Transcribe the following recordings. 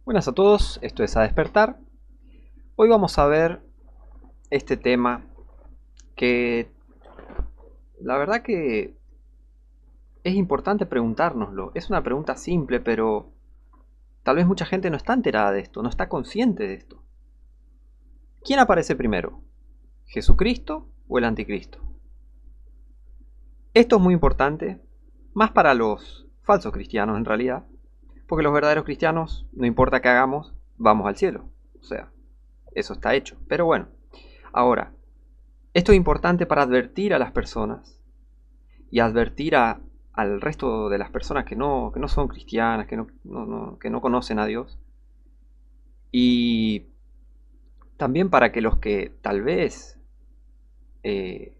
Buenas a todos, esto es A Despertar. Hoy vamos a ver este tema que la verdad que es importante preguntárnoslo. Es una pregunta simple, pero tal vez mucha gente no está enterada de esto, no está consciente de esto. ¿Quién aparece primero? ¿Jesucristo o el anticristo? Esto es muy importante, más para los falsos cristianos en realidad, porque los verdaderos cristianos, no importa qué hagamos, vamos al cielo. O sea, eso está hecho. Pero bueno, ahora, esto es importante para advertir a las personas y advertir al resto de las personas que no son cristianas, que no conocen a Dios. Y también para que los que tal vez eh,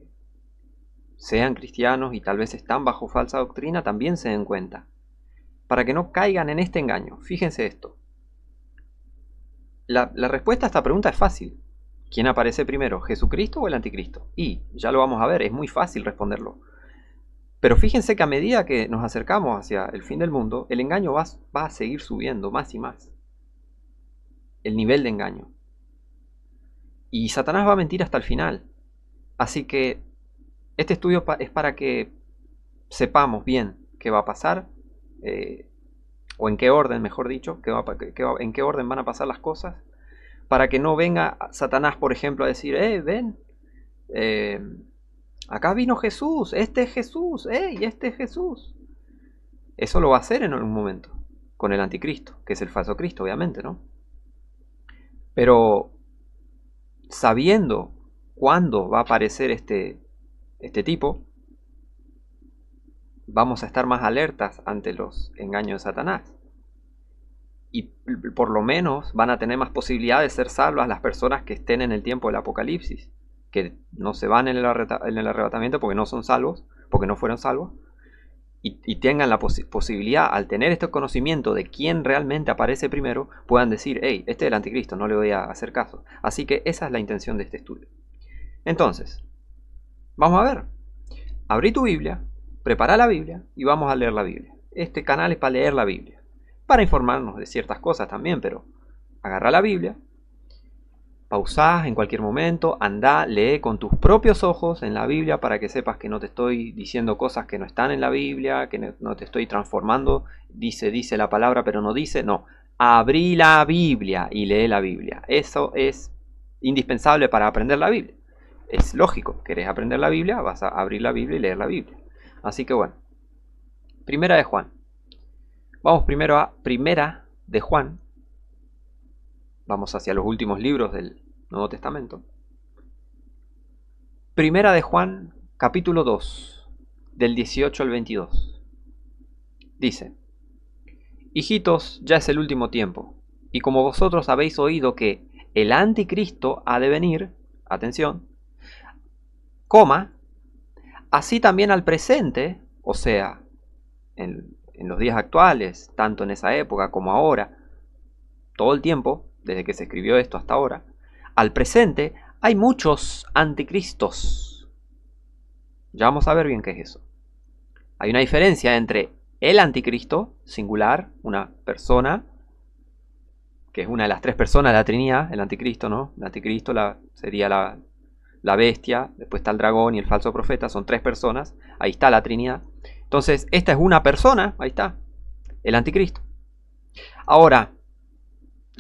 sean cristianos y tal vez están bajo falsa doctrina también se den cuenta. Para que no caigan en este engaño. Fíjense esto. La respuesta a esta pregunta es fácil. ¿Quién aparece primero, Jesucristo o el anticristo? Y ya lo vamos a ver, es muy fácil responderlo. Pero fíjense que a medida que nos acercamos hacia el fin del mundo, el engaño va a seguir subiendo más y más. El nivel de engaño. Y Satanás va a mentir hasta el final. Así que este estudio es para que sepamos bien qué va a pasar, o en qué orden, mejor dicho, en qué orden van a pasar las cosas, para que no venga Satanás, por ejemplo, a decir, ven, acá vino Jesús, este es Jesús, y este es Jesús. Eso lo va a hacer en un momento, con el anticristo, que es el falso Cristo, obviamente, ¿no? Pero sabiendo cuándo va a aparecer este tipo, vamos a estar más alertas ante los engaños de Satanás. Y por lo menos van a tener más posibilidad de ser salvas las personas que estén en el tiempo del Apocalipsis, que no se van en el arrebatamiento porque no son salvos, porque no fueron salvos, y tengan la posibilidad, al tener este conocimiento de quién realmente aparece primero, puedan decir, hey, este es el anticristo, no le voy a hacer caso. Así que esa es la intención de este estudio. Entonces, vamos a ver. Abrí tu Biblia, prepara la Biblia y vamos a leer la Biblia. Este canal es para leer la Biblia, para informarnos de ciertas cosas también, pero agarra la Biblia, pausá en cualquier momento, anda, lee con tus propios ojos en la Biblia para que sepas que no te estoy diciendo cosas que no están en la Biblia, que no te estoy transformando, dice la palabra pero no dice, no. Abrí la Biblia y lee la Biblia. Eso es indispensable para aprender la Biblia. Es lógico, querés aprender la Biblia, vas a abrir la Biblia y leer la Biblia. Así que bueno, Primera de Juan. Vamos primero a Primera de Juan. Vamos hacia los últimos libros del Nuevo Testamento. Primera de Juan, capítulo 2, del 18 al 22. Dice: Hijitos, ya es el último tiempo, y como vosotros habéis oído que el anticristo ha de venir, atención, así también al presente, o sea, en los días actuales, tanto en esa época como ahora, todo el tiempo, desde que se escribió esto hasta ahora, al presente hay muchos anticristos. Ya vamos a ver bien qué es eso. Hay una diferencia entre el anticristo, singular, una persona, que es una de las tres personas de la Trinidad, el anticristo, ¿no? El anticristo sería la bestia, después está el dragón y el falso profeta, son tres personas, ahí está la Trinidad. Entonces, esta es una persona, ahí está, el anticristo. Ahora,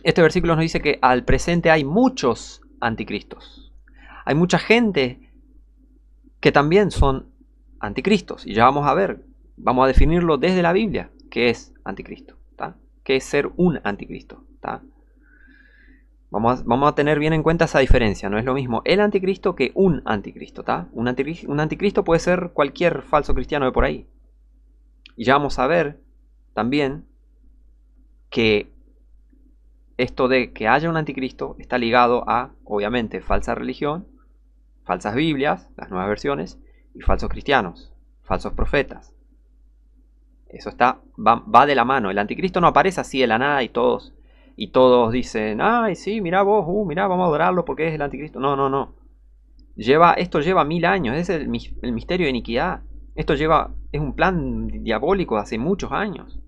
este versículo nos dice que al presente hay muchos anticristos. Hay mucha gente que también son anticristos. Y ya vamos a ver, vamos a definirlo desde la Biblia, qué es anticristo, ¿tá? ¿Qué es ser un anticristo? ¿Tá? Vamos a tener bien en cuenta esa diferencia. No es lo mismo el anticristo que un anticristo, ¿tá? Un anticristo puede ser cualquier falso cristiano de por ahí. Y ya vamos a ver también que esto de que haya un anticristo está ligado a, obviamente, falsa religión, falsas Biblias, las nuevas versiones, y falsos cristianos, falsos profetas. Eso va de la mano. El anticristo no aparece así de la nada y todos dicen, ay, sí, mirá vos, mirá, vamos a adorarlo porque es el anticristo. No. Esto lleva 1000 años, es el misterio de iniquidad. Es un plan diabólico de hace muchos años.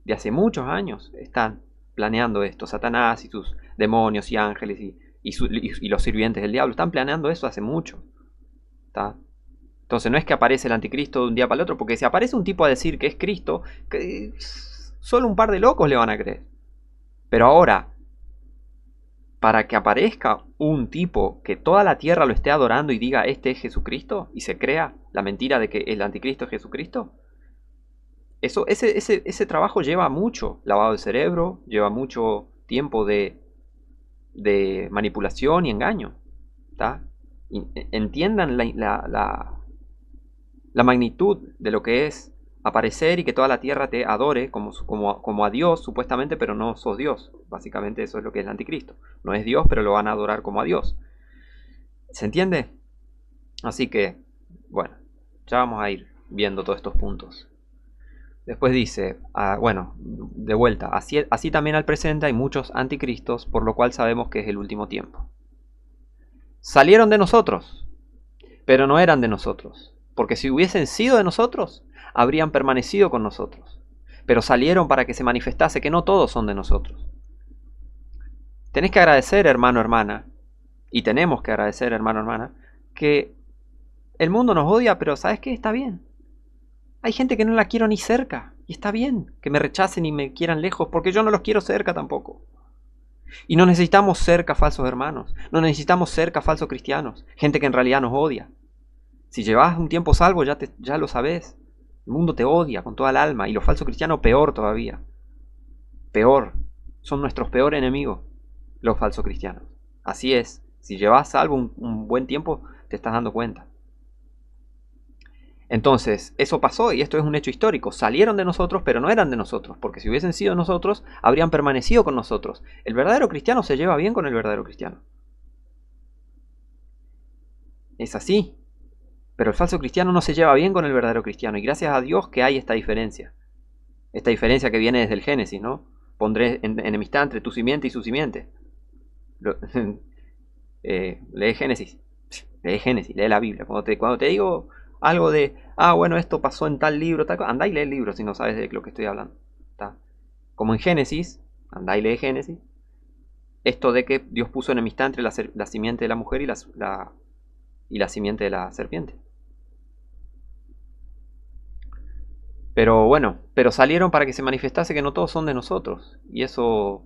De hace muchos años están planeando esto. Satanás y sus demonios y ángeles y los sirvientes del diablo están planeando eso hace mucho. ¿Está? Entonces no es que aparece el anticristo de un día para el otro, porque si aparece un tipo a decir que es Cristo, que solo un par de locos le van a creer. Pero ahora, para que aparezca un tipo que toda la tierra lo esté adorando y diga este es Jesucristo, y se crea la mentira de que el anticristo es Jesucristo, ese trabajo lleva mucho lavado de cerebro, lleva mucho tiempo de manipulación y engaño. ¿Tá? Entiendan la magnitud de lo que es aparecer y que toda la tierra te adore como a Dios supuestamente, pero no sos Dios. Básicamente eso es lo que es el anticristo. No es Dios, pero lo van a adorar como a Dios. ¿Se entiende? Así que, bueno, ya vamos a ir viendo todos estos puntos. Después dice, bueno, de vuelta, así también al presente hay muchos anticristos, por lo cual sabemos que es el último tiempo. Salieron de nosotros, pero no eran de nosotros, porque si hubiesen sido de nosotros, habrían permanecido con nosotros. Pero salieron para que se manifestase que no todos son de nosotros. Tenés que agradecer, hermano, hermana, y tenemos que agradecer, hermano, hermana, que el mundo nos odia, pero ¿sabes qué? Está bien. Hay gente que no la quiero ni cerca, y está bien que me rechacen y me quieran lejos, porque yo no los quiero cerca tampoco. Y no necesitamos cerca falsos hermanos, no necesitamos cerca falsos cristianos, gente que en realidad nos odia. Si llevas un tiempo salvo ya lo sabes, el mundo te odia con toda el alma, y los falsos cristianos peor todavía. Peor, son nuestros peores enemigos, los falsos cristianos. Así es, si llevas salvo un buen tiempo, te estás dando cuenta. Entonces, eso pasó y esto es un hecho histórico. Salieron de nosotros, pero no eran de nosotros, porque si hubiesen sido nosotros, habrían permanecido con nosotros. El verdadero cristiano se lleva bien con el verdadero cristiano. Es así. Pero el falso cristiano no se lleva bien con el verdadero cristiano. Y gracias a Dios que hay esta diferencia. Esta diferencia que viene desde el Génesis, ¿no? Pondré enemistad entre tu simiente y su simiente. Lee Génesis. Lee Génesis, lee la Biblia. Cuando te digo algo de, bueno, esto pasó en tal libro, tal cosa, andá y lee el libro si no sabes de lo que estoy hablando. ¿Tá? Como en Génesis, andá y lee Génesis, esto de que Dios puso enemistad entre la simiente de la mujer y la simiente de la serpiente. Pero bueno, pero salieron para que se manifestase que no todos son de nosotros. Y eso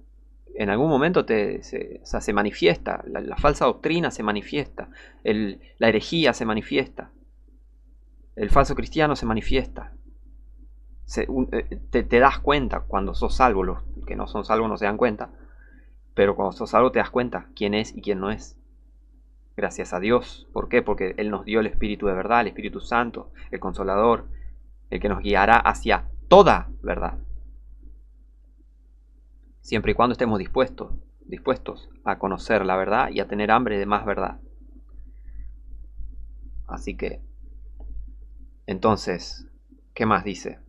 en algún momento se manifiesta, la falsa doctrina se manifiesta, la herejía se manifiesta. El falso cristiano se manifiesta. Te das cuenta cuando sos salvo. Los que no son salvos no se dan cuenta. Pero cuando sos salvo te das cuenta quién es y quién no es. Gracias a Dios. ¿Por qué? Porque Él nos dio el Espíritu de verdad, el Espíritu Santo, el Consolador, el que nos guiará hacia toda verdad. Siempre y cuando estemos dispuestos a conocer la verdad y a tener hambre de más verdad. Así que entonces, ¿qué más dice?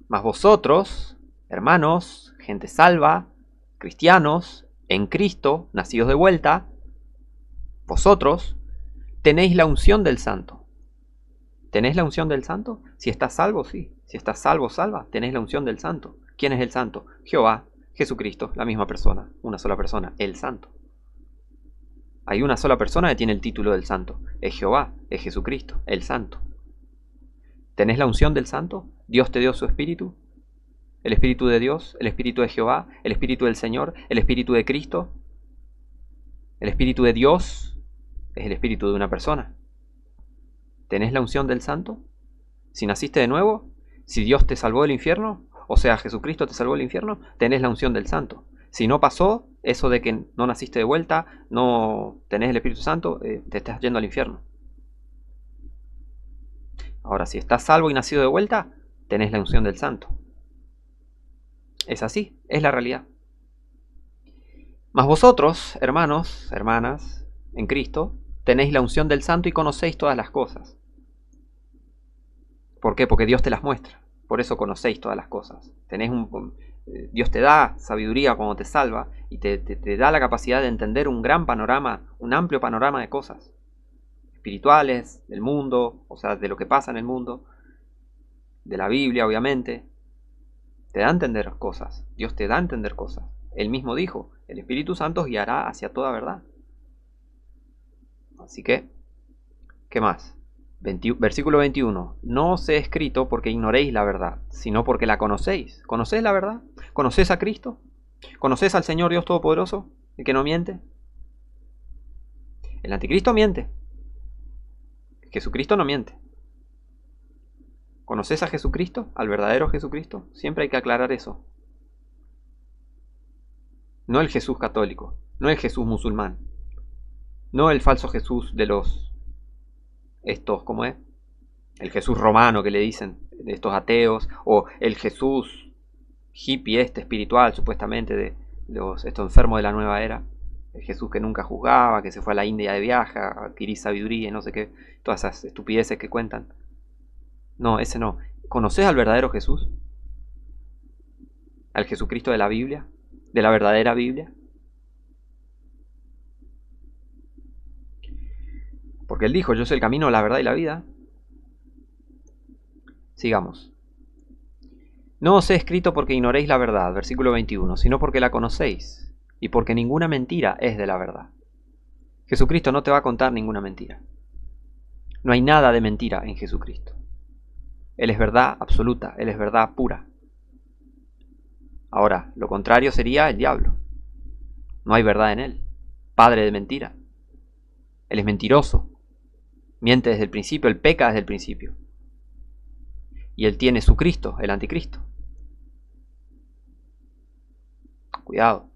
Mas vosotros, hermanos, gente salva, cristianos, en Cristo, nacidos de vuelta, vosotros tenéis la unción del Santo. ¿Tenéis la unción del Santo? Si estás salvo, sí. Si estás salvo, salva, tenéis la unción del Santo. ¿Quién es el Santo? Jehová, Jesucristo, la misma persona, una sola persona, el Santo. Hay una sola persona que tiene el título del Santo. Es Jehová, es Jesucristo, el Santo. ¿Tenés la unción del Santo? Dios te dio su Espíritu. El Espíritu de Dios, el Espíritu de Jehová, el Espíritu del Señor, el Espíritu de Cristo. El Espíritu de Dios es el Espíritu de una persona. ¿Tenés la unción del Santo? Si naciste de nuevo, si Dios te salvó del infierno, o sea, Jesucristo te salvó del infierno, tenés la unción del Santo. Si no pasó eso de que no naciste de vuelta, no tenés el Espíritu Santo, te estás yendo al infierno. Ahora, si estás salvo y nacido de vuelta, tenés la unción del Santo. Es así, es la realidad. Mas vosotros, hermanos, hermanas, en Cristo, tenéis la unción del Santo y conocéis todas las cosas. ¿Por qué? Porque Dios te las muestra. Por eso conocéis todas las cosas. Dios te da sabiduría cuando te salva y te da la capacidad de entender un gran panorama, un amplio panorama de cosas espirituales, del mundo, o sea, de lo que pasa en el mundo, de la Biblia, obviamente. Te da a entender cosas. Dios te da a entender cosas. Él mismo dijo, el Espíritu Santo os guiará hacia toda verdad. Así que, ¿qué más? Versículo 21. No os he escrito porque ignoréis la verdad, sino porque la conocéis. ¿Conocéis la verdad? ¿Conocéis a Cristo? ¿Conocéis al Señor Dios Todopoderoso, el que no miente? El anticristo miente. Jesucristo no miente. ¿Conoces a Jesucristo? ¿Al verdadero Jesucristo? Siempre hay que aclarar eso. No el Jesús católico, no el Jesús musulmán, no el falso Jesús de ¿cómo es? El Jesús romano que le dicen, de estos ateos, o el Jesús hippie espiritual, supuestamente, de estos enfermos de la nueva era. El Jesús que nunca juzgaba, que se fue a la India de viaje, a adquirir sabiduría y no sé qué, todas esas estupideces que cuentan. No, ese no. ¿Conoces al verdadero Jesús? ¿Al Jesucristo de la Biblia? ¿De la verdadera Biblia? Porque Él dijo, yo soy el camino, la verdad y la vida. Sigamos. No os he escrito porque ignoréis la verdad, versículo 21, sino porque la conocéis, y porque ninguna mentira es de la verdad. Jesucristo no te va a contar ninguna mentira. No hay nada de mentira en Jesucristo. Él es verdad absoluta, Él es verdad pura. Ahora, lo contrario sería el diablo. No hay verdad en Él. Padre de mentira. Él es mentiroso. Miente desde el principio, Él peca desde el principio. Y Él tiene su Cristo, el anticristo. Cuidado.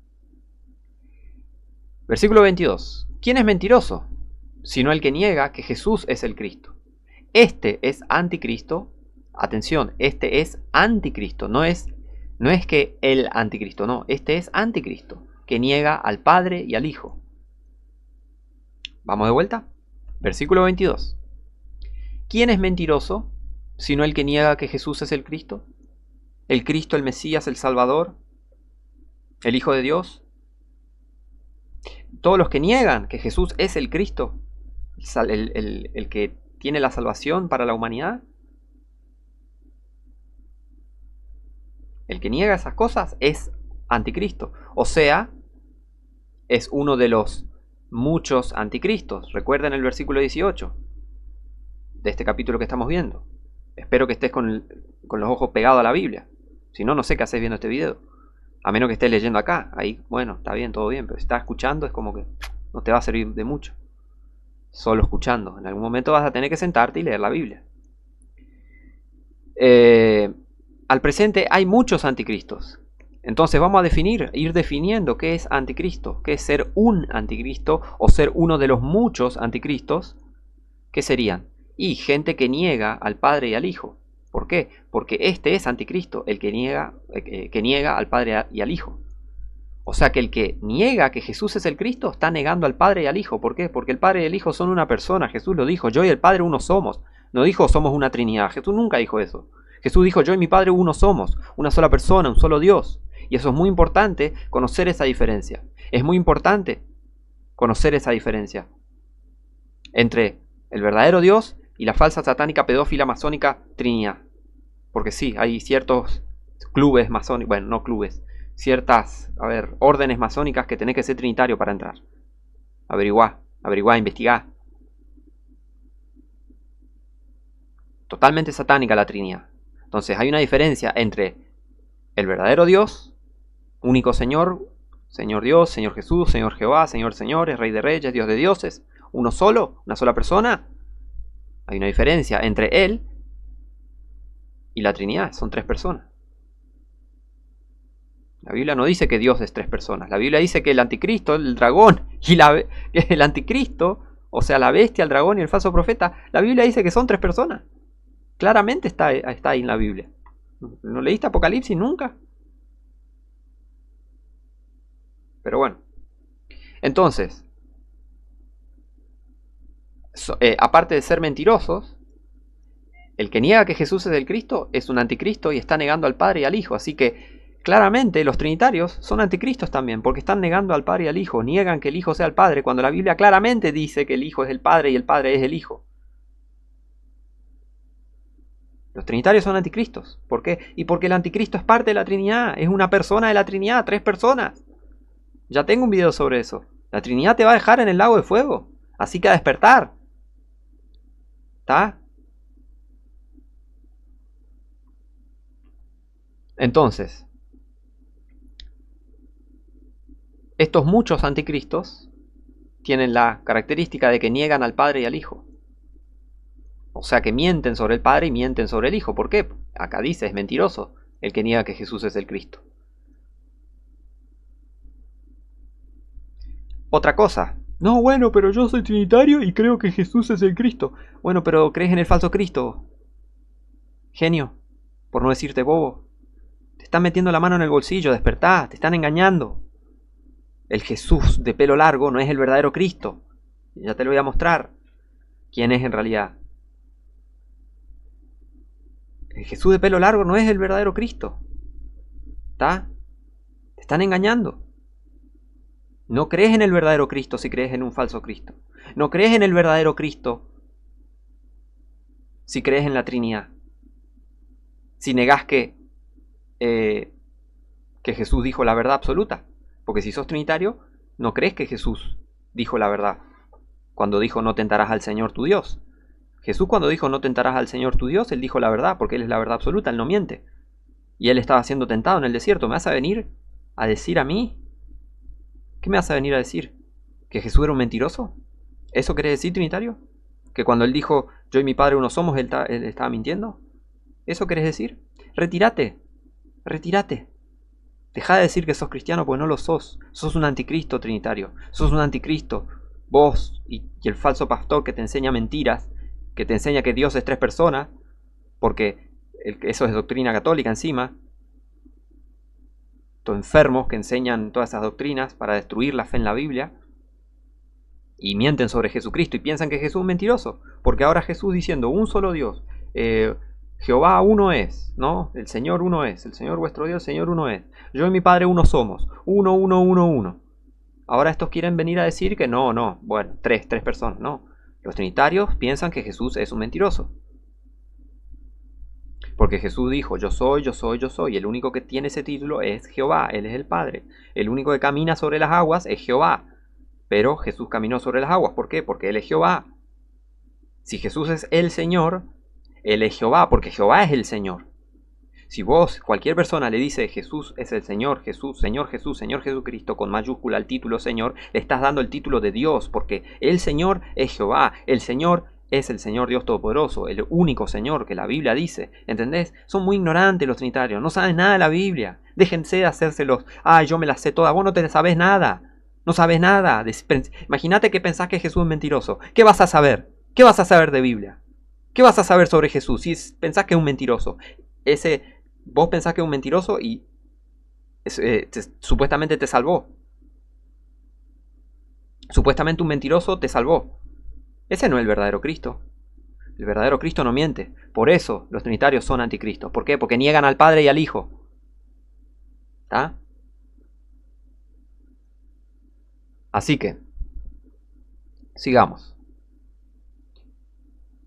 Versículo 22. ¿Quién es mentiroso? Sino el que niega que Jesús es el Cristo. Este es anticristo. Atención, este es anticristo. No es que el anticristo, no. Este es anticristo, que niega al Padre y al Hijo. Vamos de vuelta. Versículo 22. ¿Quién es mentiroso? Sino el que niega que Jesús es el Cristo. El Cristo, el Mesías, el Salvador, el Hijo de Dios. Todos los que niegan que Jesús es el Cristo, el que tiene la salvación para la humanidad. El que niega esas cosas es anticristo. O sea, es uno de los muchos anticristos. Recuerden el versículo 18 de este capítulo que estamos viendo. Espero que estés con los ojos pegados a la Biblia. Si no, no sé qué haces viendo este video. A menos que estés leyendo acá. Ahí, bueno, está bien, todo bien. Pero si estás escuchando es como que no te va a servir de mucho. Solo escuchando. En algún momento vas a tener que sentarte y leer la Biblia. Al presente hay muchos anticristos. Entonces vamos a ir definiendo qué es anticristo. Qué es ser un anticristo o ser uno de los muchos anticristos. ¿Qué serían? Y gente que niega al Padre y al Hijo. ¿Por qué? Porque este es anticristo, el que niega al Padre y al Hijo. O sea que el que niega que Jesús es el Cristo está negando al Padre y al Hijo. ¿Por qué? Porque el Padre y el Hijo son una persona. Jesús lo dijo, yo y el Padre uno somos. No dijo somos una Trinidad. Jesús nunca dijo eso. Jesús dijo, yo y mi Padre uno somos. Una sola persona, un solo Dios. Y eso es muy importante, conocer esa diferencia. Es muy importante conocer esa diferencia entre el verdadero Dios y la falsa satánica pedófila masónica Trinidad. Porque sí, hay ciertos clubes masónicos, bueno, no clubes, ciertas, órdenes masónicas que tenés que ser trinitario para entrar. Averiguá, investigá. Totalmente satánica la Trinidad. Entonces hay una diferencia entre el verdadero Dios, único Señor, Señor Dios, Señor Jesús, Señor Jehová, Señor Señores, Rey de Reyes, Dios de Dioses, uno solo, una sola persona. Hay una diferencia entre Él y la Trinidad, son tres personas. La Biblia no dice que Dios es tres personas. La Biblia dice que el anticristo, el dragón y el anticristo, o sea, la bestia, el dragón y el falso profeta, la Biblia dice que son tres personas. Claramente está ahí en la Biblia. ¿No leíste Apocalipsis nunca? Pero bueno. Entonces, aparte de ser mentirosos, el que niega que Jesús es el Cristo es un anticristo y está negando al Padre y al Hijo. Así que claramente los trinitarios son anticristos también, porque están negando al Padre y al Hijo. Niegan que el Hijo sea el Padre, cuando la Biblia claramente dice que el Hijo es el Padre y el Padre es el Hijo. Los trinitarios son anticristos. ¿Por qué? Y porque el anticristo es parte de la Trinidad. Es una persona de la Trinidad, tres personas. Ya tengo un video sobre eso. La Trinidad te va a dejar en el lago de fuego. Así que a despertar. ¿Está? Entonces, estos muchos anticristos tienen la característica de que niegan al Padre y al Hijo. O sea que mienten sobre el Padre y mienten sobre el Hijo. ¿Por qué? Acá dice, es mentiroso el que niega que Jesús es el Cristo. Otra cosa. No, bueno, pero yo soy trinitario y creo que Jesús es el Cristo. Bueno, pero ¿crees en el falso Cristo? Genio, por no decirte bobo. Te están metiendo la mano en el bolsillo, despertá, te están engañando. El Jesús de pelo largo no es el verdadero Cristo. Ya te lo voy a mostrar quién es en realidad. El Jesús de pelo largo no es el verdadero Cristo. ¿Está? Te están engañando. No crees en el verdadero Cristo si crees en un falso Cristo. No crees en el verdadero Cristo si crees en la Trinidad. Si negás que Jesús dijo la verdad absoluta. Porque si sos trinitario, no crees que Jesús dijo la verdad cuando dijo no tentarás al Señor tu Dios. Jesús cuando dijo no tentarás al Señor tu Dios, Él dijo la verdad, porque Él es la verdad absoluta, Él no miente. Y Él estaba siendo tentado en el desierto. ¿Me vas a venir a decir a mí? ¿Qué me vas a venir a decir? ¿Que Jesús era un mentiroso? ¿Eso quiere decir, trinitario? ¿Que cuando Él dijo yo y mi Padre uno somos, Él estaba mintiendo? ¿Eso querés decir? Retírate, retírate. Deja de decir que sos cristiano porque no lo sos. Sos un anticristo, trinitario. Sos un anticristo. Vos y el falso pastor que te enseña mentiras, que te enseña que Dios es 3 personas, porque eso es doctrina católica encima. Estos enfermos que enseñan todas esas doctrinas para destruir la fe en la Biblia y mienten sobre Jesucristo y piensan que Jesús es mentiroso, porque ahora Jesús diciendo un solo Dios, Jehová uno es, ¿no? El Señor uno es, el Señor vuestro Dios, el Señor uno es. Yo y mi Padre uno somos, uno, uno, uno, uno. Ahora estos quieren venir a decir que no, bueno, tres personas, no. Los trinitarios piensan que Jesús es un mentiroso. Porque Jesús dijo, yo soy, yo soy, yo soy. El único que tiene ese título es Jehová, Él es el Padre. El único que camina sobre las aguas es Jehová. Pero Jesús caminó sobre las aguas, ¿por qué? Porque Él es Jehová. Si Jesús es el Señor, Él es Jehová, porque Jehová es el Señor. Si vos, cualquier persona le dice Jesús es el Señor, Jesús, Señor Jesús, Señor Jesucristo, con mayúscula al título Señor, le estás dando el título de Dios, porque el Señor es Jehová, el Señor es el Señor Dios Todopoderoso, el único Señor que la Biblia dice, ¿entendés? Son muy ignorantes los trinitarios, no saben nada de la Biblia, déjense de hacérselos, yo me la sé toda, vos no te sabes nada, no sabes nada, imagínate que pensás que Jesús es mentiroso, ¿qué vas a saber? ¿Qué vas a saber de Biblia? ¿Qué vas a saber sobre Jesús si pensás que es un mentiroso? Vos pensás que es un mentiroso y supuestamente te salvó. Supuestamente un mentiroso te salvó. Ese no es el verdadero Cristo. El verdadero Cristo no miente. Por eso los trinitarios son anticristos. ¿Por qué? Porque niegan al Padre y al Hijo. ¿Está? Así que, sigamos.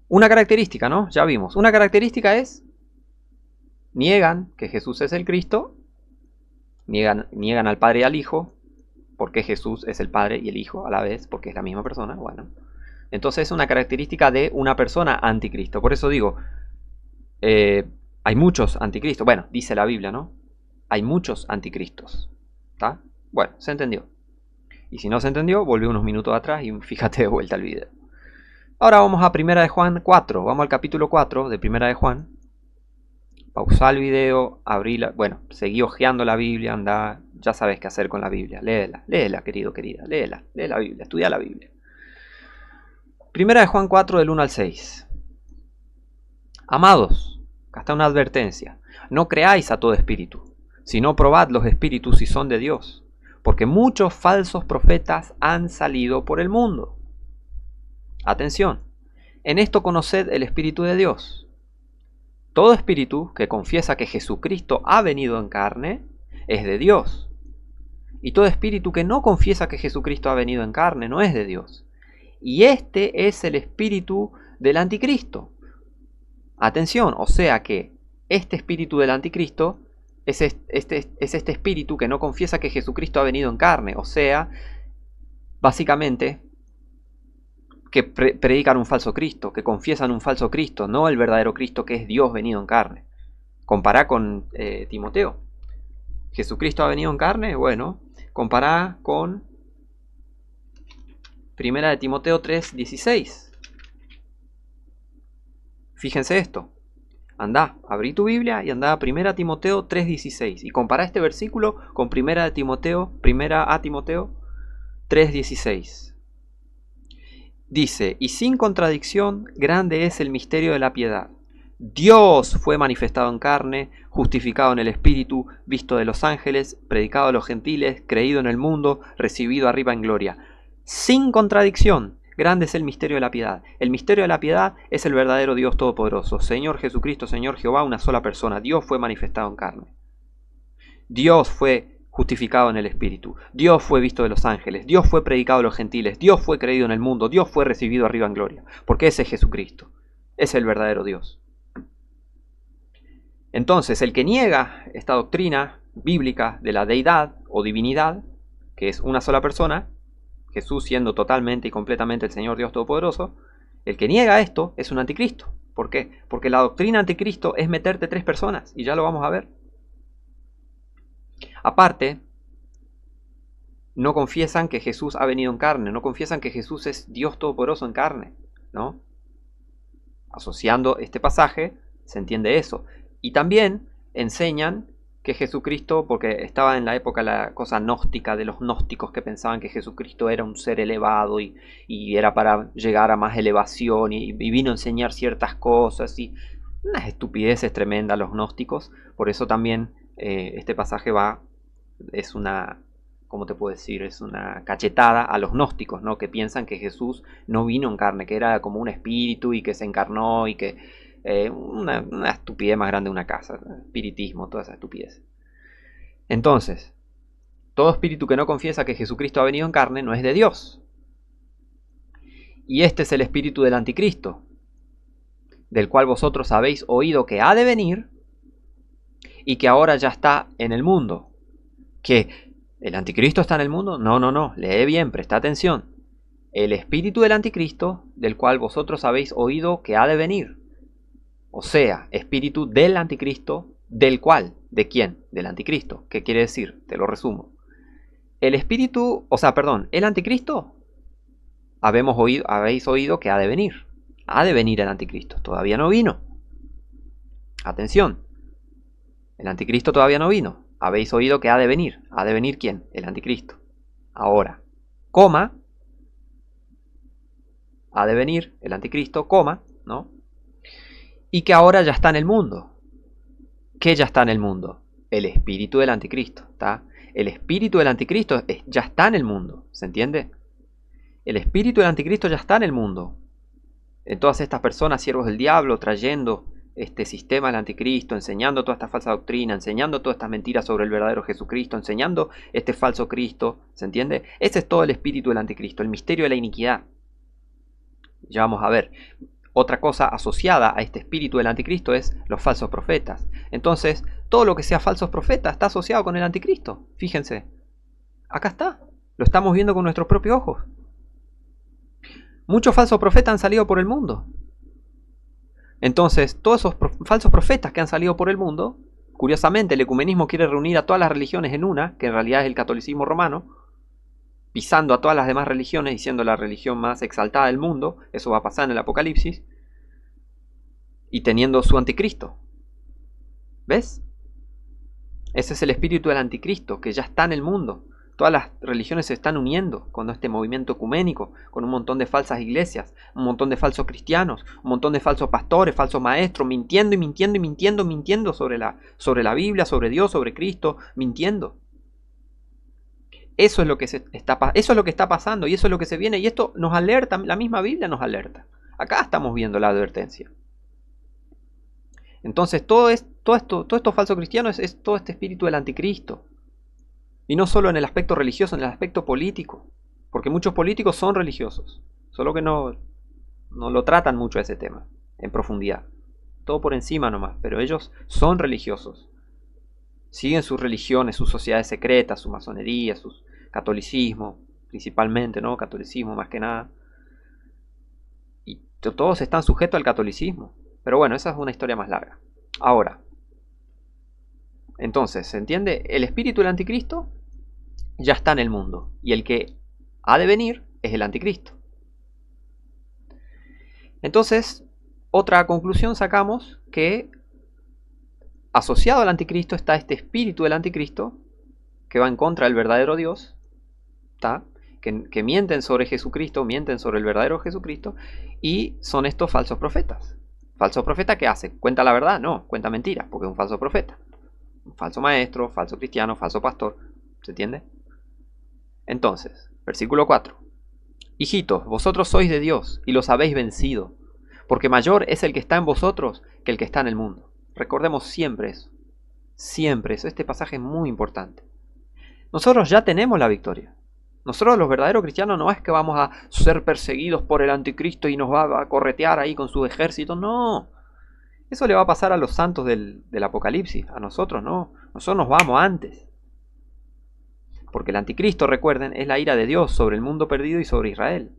Una característica, ¿no? Ya vimos. Una característica es niegan que Jesús es el Cristo, niegan al Padre y al Hijo, porque Jesús es el Padre y el Hijo a la vez, porque es la misma persona. Bueno, entonces es una característica de una persona anticristo. Por eso digo, hay muchos anticristos. Bueno, dice la Biblia, ¿no? Hay muchos anticristos. ¿Está? Bueno, se entendió. Y si no se entendió, volví unos minutos atrás y fíjate de vuelta el video. Ahora vamos a 1 de Juan 4. Vamos al capítulo 4 de 1 de Juan. Pausá el video, abrí bueno, seguí hojeando la Biblia, anda, ya sabes qué hacer con la Biblia. Léela, querido, querida, léela, lee la Biblia, estudia la Biblia. 1 de Juan 4, del 1 al 6. Amados, acá está una advertencia. No creáis a todo espíritu, sino probad los espíritus si son de Dios, porque muchos falsos profetas han salido por el mundo. Atención, en esto conoced el Espíritu de Dios. Todo espíritu que confiesa que Jesucristo ha venido en carne es de Dios. Y todo espíritu que no confiesa que Jesucristo ha venido en carne no es de Dios. Y este es el espíritu del anticristo. Atención, o sea que este espíritu del anticristo es este espíritu que no confiesa que Jesucristo ha venido en carne. O sea, básicamente, que predican un falso Cristo, que confiesan un falso Cristo, no el verdadero Cristo que es Dios venido en carne. Compará con Timoteo. Jesucristo ha venido en carne, bueno, compará con Primera de Timoteo 3:16. Fíjense esto. Andá, abrí tu Biblia y andá a 1 Timoteo 3:16 y compará este versículo con 1 a Timoteo 3:16. Dice, y sin contradicción, grande es el misterio de la piedad. Dios fue manifestado en carne, justificado en el Espíritu, visto de los ángeles, predicado a los gentiles, creído en el mundo, recibido arriba en gloria. Sin contradicción, grande es el misterio de la piedad. El misterio de la piedad es el verdadero Dios Todopoderoso, Señor Jesucristo, Señor Jehová, una sola persona. Dios fue manifestado en carne. Dios fue justificado en el Espíritu. Dios fue visto de los ángeles. Dios fue predicado a los gentiles. Dios fue creído en el mundo. Dios fue recibido arriba en gloria. Porque ese es Jesucristo. Es el verdadero Dios. Entonces, el que niega esta doctrina bíblica de la deidad o divinidad, que es una sola persona, Jesús siendo totalmente y completamente el Señor Dios Todopoderoso, el que niega esto es un anticristo. ¿Por qué? Porque la doctrina anticristo es meterte tres personas, y ya lo vamos a ver. Aparte, no confiesan que Jesús ha venido en carne, no confiesan que Jesús es Dios Todopoderoso en carne, ¿no? Asociando este pasaje, se entiende eso. Y también enseñan que Jesucristo, porque estaba en la época la cosa gnóstica de los gnósticos que pensaban que Jesucristo era un ser elevado y era para llegar a más elevación y vino a enseñar ciertas cosas y unas estupideces tremendas los gnósticos. Por eso también este pasaje es una, ¿cómo te puedo decir? Es una cachetada a los gnósticos, ¿no? Que piensan que Jesús no vino en carne, que era como un espíritu y que se encarnó y que una estupidez más grande de una casa, espiritismo, toda esa estupidez. Entonces, todo espíritu que no confiesa que Jesucristo ha venido en carne no es de Dios. Y este es el espíritu del anticristo, del cual vosotros habéis oído que ha de venir y que ahora ya está en el mundo. ¿Que el anticristo está en el mundo? No, lee bien, presta atención. El espíritu del anticristo, del cual vosotros habéis oído que ha de venir. O sea, espíritu del anticristo, del cual, ¿de quién? Del anticristo. ¿Qué quiere decir? Te lo resumo. El anticristo, habéis oído que ha de venir. Ha de venir el anticristo, todavía no vino. Atención, el anticristo todavía no vino. Habéis oído que ha de venir. ¿Ha de venir quién? El anticristo. Ahora, coma, ha de venir el anticristo, coma, ¿no? Y que ahora ya está en el mundo. ¿Qué ya está en el mundo? El espíritu del anticristo, ¿está? El espíritu del anticristo ya está en el mundo, ¿se entiende? El espíritu del anticristo ya está en el mundo. En todas estas personas, siervos del diablo, trayendo este sistema del anticristo, enseñando toda esta falsa doctrina, enseñando todas estas mentiras sobre el verdadero Jesucristo, enseñando este falso Cristo, ¿se entiende? Ese es todo el espíritu del anticristo, el misterio de la iniquidad. Ya vamos a ver. Otra cosa asociada a este espíritu del anticristo es los falsos profetas. Entonces, todo lo que sea falsos profetas está asociado con el anticristo. Fíjense, acá está, lo estamos viendo con nuestros propios ojos. Muchos falsos profetas han salido por el mundo. Entonces, todos esos falsos profetas que han salido por el mundo, curiosamente el ecumenismo quiere reunir a todas las religiones en una, que en realidad es el catolicismo romano, pisando a todas las demás religiones y siendo la religión más exaltada del mundo. Eso va a pasar en el Apocalipsis, y teniendo su anticristo. ¿Ves? Ese es el espíritu del anticristo, que ya está en el mundo. Todas las religiones se están uniendo con este movimiento ecuménico, con un montón de falsas iglesias, un montón de falsos cristianos, un montón de falsos pastores, falsos maestros, mintiendo y mintiendo y mintiendo, mintiendo sobre la Biblia, sobre Dios, sobre Cristo, mintiendo. Eso es lo que está pasando y eso es lo que se viene, y esto nos alerta, la misma Biblia nos alerta. Acá estamos viendo la advertencia. Entonces todo esto falso cristiano es todo este espíritu del anticristo. Y no solo en el aspecto religioso, en el aspecto político. Porque muchos políticos son religiosos, solo que no lo tratan mucho ese tema en profundidad. Todo por encima nomás, pero ellos son religiosos. siguen sus religiones, sus sociedades secretas, su masonería, su catolicismo, principalmente, ¿no? Catolicismo más que nada. Y todos están sujetos al catolicismo. Pero bueno, esa es una historia más larga. Ahora, entonces, ¿se entiende? El espíritu del anticristo ya está en el mundo. Y el que ha de venir es el anticristo. Entonces, otra conclusión sacamos que asociado al anticristo está este espíritu del anticristo que va en contra del verdadero Dios, ¿tá? Que mienten sobre Jesucristo, mienten sobre el verdadero Jesucristo, y son estos falsos profetas. ¿Falso profeta qué hace? ¿Cuenta la verdad? No, cuenta mentiras, porque es un falso profeta. Un falso maestro, falso cristiano, falso pastor. ¿Se entiende? Entonces, versículo 4. Hijitos, vosotros sois de Dios y los habéis vencido, porque mayor es el que está en vosotros que el que está en el mundo. Recordemos siempre eso. Siempre eso. Este pasaje es muy importante. Nosotros ya tenemos la victoria. Nosotros los verdaderos cristianos no es que vamos a ser perseguidos por el anticristo y nos va a corretear ahí con su ejército. No. Eso le va a pasar a los santos del Apocalipsis. A nosotros no. Nosotros nos vamos antes. Porque el anticristo, recuerden, es la ira de Dios sobre el mundo perdido y sobre Israel.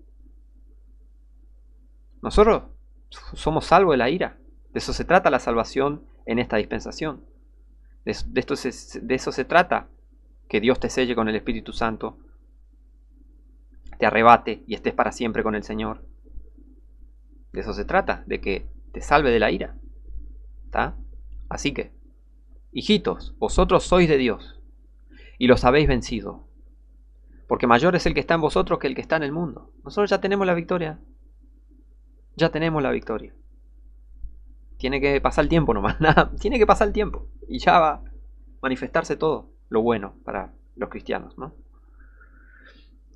Nosotros somos salvos de la ira. De eso se trata la salvación en esta dispensación. De eso se trata, que Dios te selle con el Espíritu Santo, te arrebate y estés para siempre con el Señor. De eso se trata, de que te salve de la ira. ¿Tá? Así que, hijitos, vosotros sois de Dios y los habéis vencido, porque mayor es el que está en vosotros que el que está en el mundo. Nosotros ya tenemos la victoria. Ya tenemos la victoria. Tiene que pasar el tiempo nomás. Nada, tiene que pasar el tiempo. Y ya va a manifestarse todo lo bueno para los cristianos, ¿no?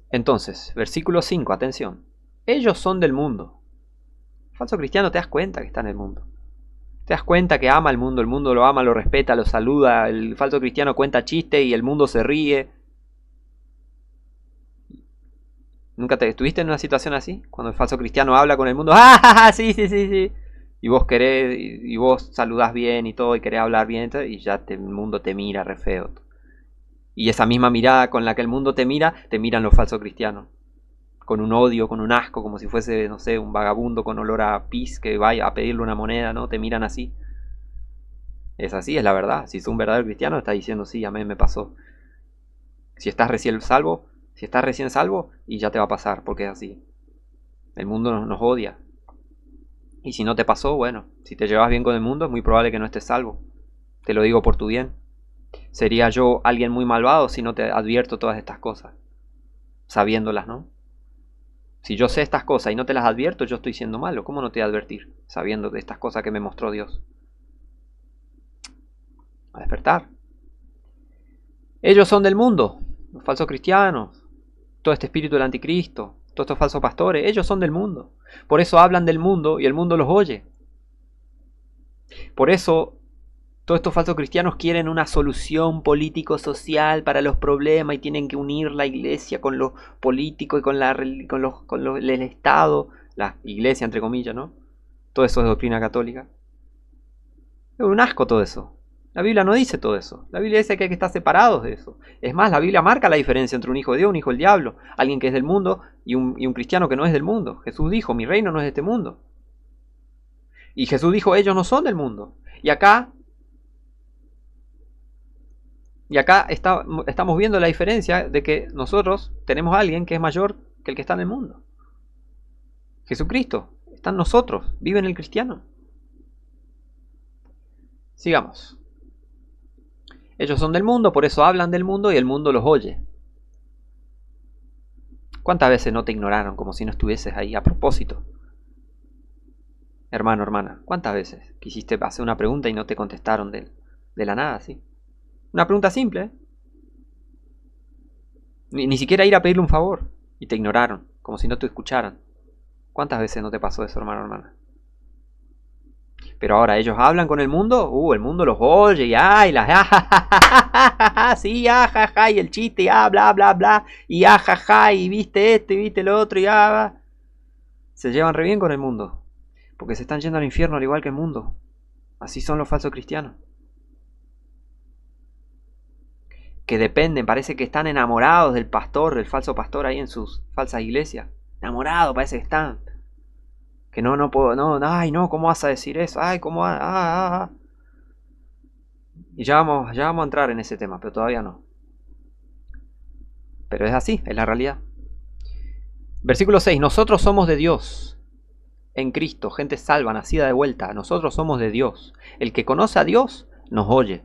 Entonces, versículo 5, atención. Ellos son del mundo. Falso cristiano, te das cuenta que está en el mundo. Te das cuenta que ama el mundo lo ama, lo respeta, lo saluda. El falso cristiano cuenta chistes y el mundo se ríe. ¿Nunca te estuviste en una situación así? Cuando el falso cristiano habla con el mundo. ¡Ah, sí, sí, sí, sí! Y vos querés, y vos saludás bien y todo, y querés hablar bien, y ya el mundo te mira re feo. Y esa misma mirada con la que el mundo te miran los falsos cristianos. Con un odio, con un asco, como si fuese, no sé, un vagabundo con olor a pis que vaya a pedirle una moneda, ¿no? Te miran así. Es así, es la verdad. Si sos un verdadero cristiano, está diciendo, sí, a mí me pasó. Si estás recién salvo, y ya te va a pasar, porque es así. El mundo nos odia. Y si no te pasó, bueno, si te llevas bien con el mundo, es muy probable que no estés salvo. Te lo digo por tu bien. Sería yo alguien muy malvado si no te advierto todas estas cosas, sabiéndolas, ¿no? Si yo sé estas cosas y no te las advierto, yo estoy siendo malo. ¿Cómo no te voy a advertir, sabiendo de estas cosas que me mostró Dios? A despertar. Ellos son del mundo, los falsos cristianos, todo este espíritu del anticristo, todos estos falsos pastores, ellos son del mundo. Por eso hablan del mundo y el mundo los oye. Por eso todos estos falsos cristianos quieren una solución político-social para los problemas y tienen que unir la iglesia con lo político y con el Estado, la iglesia entre comillas, ¿no? Todo eso es doctrina católica. Es un asco todo eso. La Biblia no dice todo eso. La Biblia dice que hay que estar separados de eso. Es más, la Biblia marca la diferencia entre un hijo de Dios y un hijo del diablo. Alguien que es del mundo y un cristiano que no es del mundo. Jesús dijo, mi reino no es de este mundo. Y Jesús dijo, ellos no son del mundo. Y acá estamos viendo la diferencia de que nosotros tenemos a alguien que es mayor que el que está en el mundo. Jesucristo está en nosotros, vive en el cristiano. Sigamos. Ellos son del mundo, por eso hablan del mundo y el mundo los oye. ¿Cuántas veces no te ignoraron como si no estuvieses ahí a propósito? Hermano, hermana, ¿cuántas veces quisiste hacer una pregunta y no te contestaron de la nada, sí? Una pregunta simple, ¿eh? Ni siquiera ir a pedirle un favor y te ignoraron, como si no te escucharan. ¿Cuántas veces no te pasó eso, hermano, hermana? Pero ahora ellos hablan con el mundo los oye y ay, sí, jajaja, y el chiste, y bla, bla, bla, y jajaja, y viste esto, y viste lo otro, y se llevan re bien con el mundo, porque se están yendo al infierno al igual que el mundo. Así son los falsos cristianos. que dependen, parece que están enamorados del pastor, del falso pastor ahí en sus falsas iglesias. Enamorados parece que están. Que no puedo, no, ay no, ¿cómo vas a decir eso? Ay, ¿cómo Y ya vamos a entrar en ese tema, pero todavía no. Pero es así, es la realidad. Versículo 6, nosotros somos de Dios, en Cristo, gente salva, nacida de vuelta, nosotros somos de Dios. El que conoce a Dios, nos oye.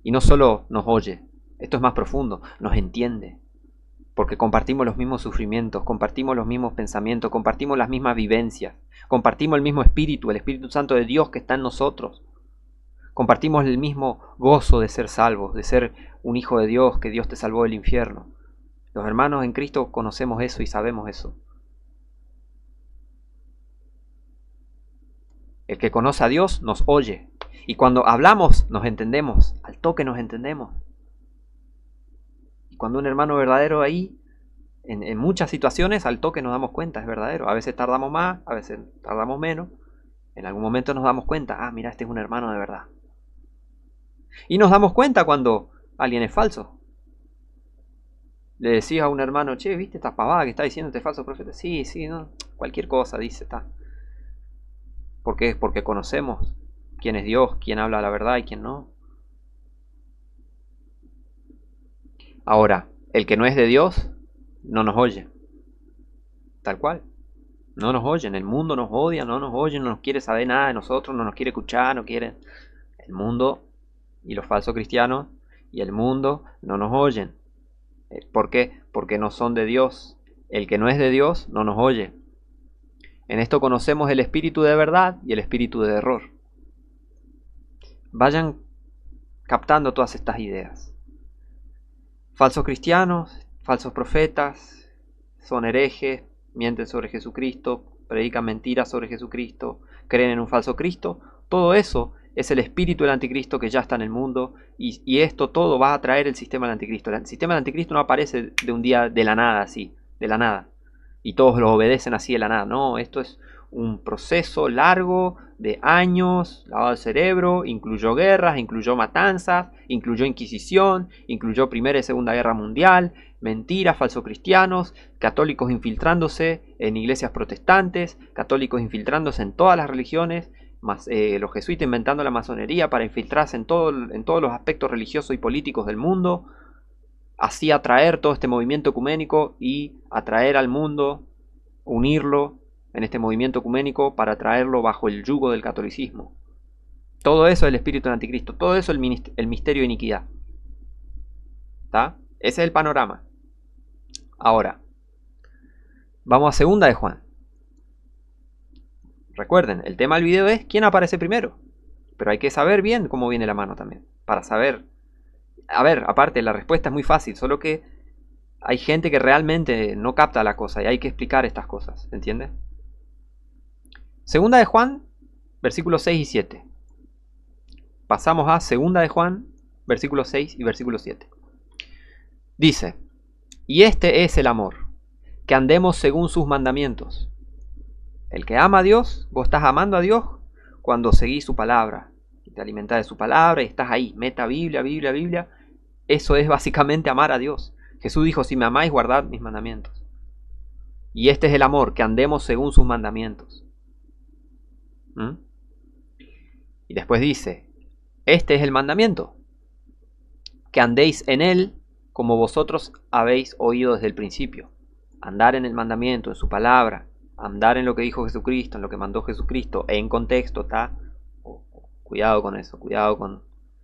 Y no solo nos oye, esto es más profundo, nos entiende. Porque compartimos los mismos sufrimientos, compartimos los mismos pensamientos, compartimos las mismas vivencias, compartimos el mismo Espíritu, el Espíritu Santo de Dios que está en nosotros. Compartimos el mismo gozo de ser salvos, de ser un hijo de Dios, que Dios te salvó del infierno. Los hermanos en Cristo conocemos eso y sabemos eso. El que conoce a Dios nos oye. Y cuando hablamos nos entendemos, al toque nos entendemos. Y cuando un hermano verdadero ahí, en muchas situaciones, al toque nos damos cuenta, es verdadero. A veces tardamos más, a veces tardamos menos. En algún momento nos damos cuenta, mira, este es un hermano de verdad. Y nos damos cuenta cuando alguien es falso. Le decís a un hermano, che, ¿viste esta pavada que está diciendo este falso profeta? Sí, no, cualquier cosa dice, está. ¿Por qué? Porque conocemos quién es Dios, quién habla la verdad y quién no. Ahora, el que no es de Dios, no nos oye. Tal cual. No nos oyen, el mundo nos odia, no nos oye, no nos quiere saber nada de nosotros, no nos quiere escuchar, no quiere. El mundo y los falsos cristianos y el mundo no nos oyen. ¿Por qué? Porque no son de Dios. El que no es de Dios no nos oye. En esto conocemos el espíritu de verdad y el espíritu de error. Vayan captando todas estas ideas. Falsos cristianos, falsos profetas, son herejes, mienten sobre Jesucristo, predican mentiras sobre Jesucristo, creen en un falso Cristo. Todo eso es el espíritu del anticristo que ya está en el mundo y esto todo va a traer el sistema del anticristo. El sistema del anticristo no aparece de un día de la nada así, de la nada. Y todos lo obedecen así de la nada. No, esto es un proceso largo de años, lavado de cerebro, incluyó guerras, incluyó matanzas, incluyó inquisición, incluyó Primera y Segunda Guerra Mundial, mentiras, falsos cristianos, católicos infiltrándose en iglesias protestantes, católicos infiltrándose en todas las religiones, los jesuitas inventando la masonería para infiltrarse en todos los aspectos religiosos y políticos del mundo, así atraer todo este movimiento ecuménico y atraer al mundo, unirlo en este movimiento ecuménico para traerlo bajo el yugo del catolicismo. Todo eso es el espíritu del anticristo, todo eso es el misterio de iniquidad. ¿Está? Ese es el panorama. Ahora, vamos a segunda de Juan. Recuerden, el tema del video es quién aparece primero. Pero hay que saber bien cómo viene la mano también. Para saber. A ver, aparte, la respuesta es muy fácil. Solo que hay gente que realmente no capta la cosa. Y hay que explicar estas cosas. ¿Entiendes? Segunda de Juan, versículos 6 y 7. Pasamos a segunda de Juan, versículos 6 y versículo 7. Dice: y este es el amor, que andemos según sus mandamientos. El que ama a Dios, vos estás amando a Dios cuando seguís su palabra, te alimentás de su palabra y estás ahí, meta Biblia, Biblia, Biblia. Eso es básicamente amar a Dios. Jesús dijo: si me amáis, guardad mis mandamientos. Y este es el amor, que andemos según sus mandamientos. Y después dice: este es el mandamiento, que andéis en él como vosotros habéis oído desde el principio. Andar en el mandamiento, en su palabra, andar en lo que dijo Jesucristo, en lo que mandó Jesucristo, en contexto, ¿está? Cuidado con eso, cuidado con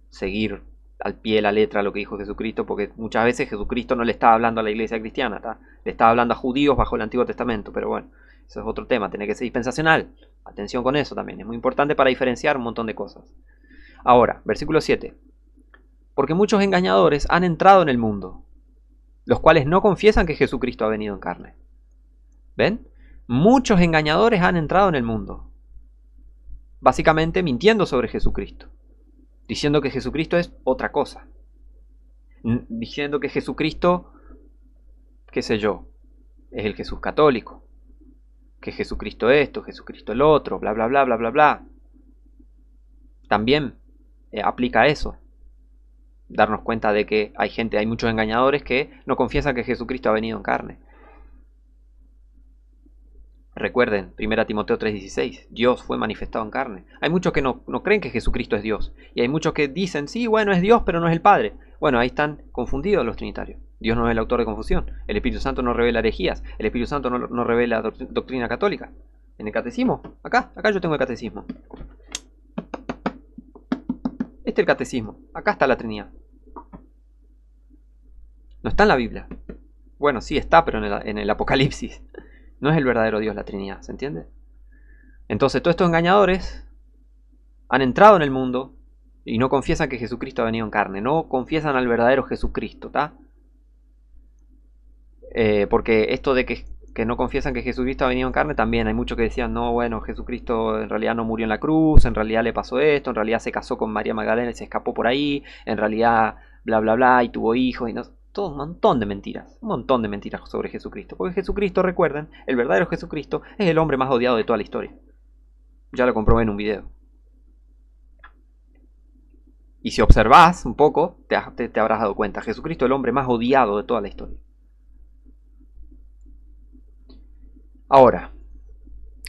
seguir al pie de la letra lo que dijo Jesucristo, porque muchas veces Jesucristo no le estaba hablando a la iglesia cristiana, ¿está? Le estaba hablando a judíos bajo el Antiguo Testamento, pero bueno, eso es otro tema, tiene que ser dispensacional. Atención con eso también, es muy importante para diferenciar un montón de cosas. Ahora, versículo 7. Porque muchos engañadores han entrado en el mundo, los cuales no confiesan que Jesucristo ha venido en carne. ¿Ven? Muchos engañadores han entrado en el mundo, básicamente mintiendo sobre Jesucristo, diciendo que Jesucristo es otra cosa, diciendo que Jesucristo, qué sé yo, es el Jesús católico, que Jesucristo esto, Jesucristo el otro, bla bla bla bla bla bla. También aplica eso. darnos cuenta de que hay muchos engañadores que no confiesan que Jesucristo ha venido en carne. Recuerden, 1 Timoteo 3:16, Dios fue manifestado en carne. Hay muchos que no creen que Jesucristo es Dios. Y hay muchos que dicen, sí, bueno, es Dios, pero no es el Padre. Bueno, ahí están confundidos los trinitarios. Dios no es el autor de confusión. El Espíritu Santo no revela herejías. El Espíritu Santo no revela doctrina católica. En el catecismo, acá yo tengo el catecismo. Este es el catecismo. Acá está la Trinidad. No está en la Biblia. Bueno, sí está, pero en el Apocalipsis. No es el verdadero Dios la Trinidad, ¿se entiende? Entonces todos estos engañadores han entrado en el mundo y no confiesan que Jesucristo ha venido en carne. No confiesan al verdadero Jesucristo, ¿está? Porque esto de que no confiesan que Jesucristo ha venido en carne, también hay muchos que decían, no, bueno, Jesucristo en realidad no murió en la cruz, en realidad le pasó esto, en realidad se casó con María Magdalena y se escapó por ahí, en realidad bla bla bla y tuvo hijos y no, todo un montón de mentiras sobre Jesucristo. Porque Jesucristo, recuerden, el verdadero Jesucristo es el hombre más odiado de toda la historia. Ya lo comprobé en un video. Y si observás un poco, te habrás dado cuenta, Jesucristo es el hombre más odiado de toda la historia. Ahora,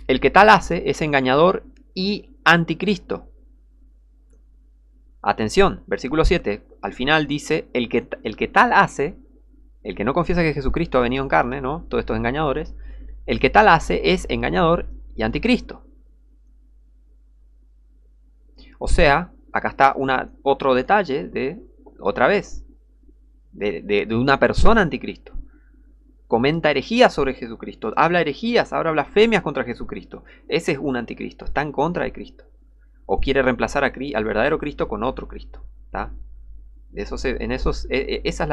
el que tal hace es engañador y anticristo. Atención, versículo 7, al final dice, el que tal hace, el que no confiesa que Jesucristo ha venido en carne, ¿no? Todos estos engañadores, el que tal hace es engañador y anticristo. O sea, acá está otro detalle de una persona anticristo. Comenta herejías sobre Jesucristo, habla herejías, habla blasfemias contra Jesucristo. Ese es un anticristo, está en contra de Cristo. O quiere reemplazar al verdadero Cristo con otro Cristo. Esa es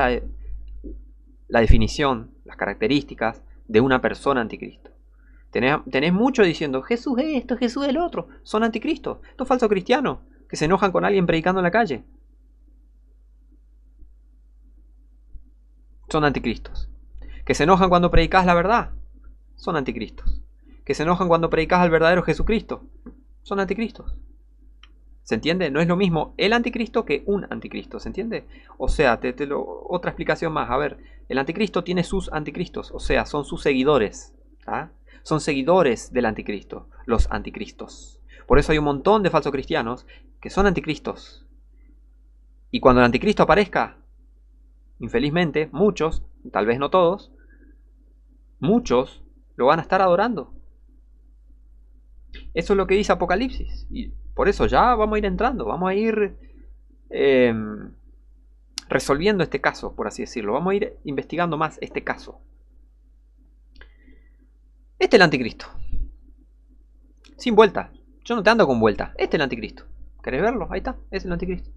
la definición, las características de una persona anticristo. Tenés mucho diciendo, Jesús es esto, Jesús es el otro. Son anticristos. Estos falsos cristianos que se enojan con alguien predicando en la calle. Son anticristos. Que se enojan cuando predicas la verdad. Son anticristos. Que se enojan cuando predicas al verdadero Jesucristo. Son anticristos. ¿Se entiende? No es lo mismo el anticristo que un anticristo, ¿se entiende? O sea, otra explicación más. A ver, el anticristo tiene sus anticristos, o sea, son sus seguidores. Son seguidores del anticristo, los anticristos. Por eso hay un montón de falsos cristianos que son anticristos. Y cuando el anticristo aparezca, infelizmente, muchos, tal vez no todos, muchos lo van a estar adorando. Eso es lo que dice Apocalipsis. Y por eso ya vamos a ir entrando, vamos a ir resolviendo este caso, por así decirlo. Vamos a ir investigando más este caso. Este es el anticristo. Sin vuelta. Yo no te ando con vuelta. Este es el anticristo. ¿Querés verlo? Ahí está. Es el anticristo.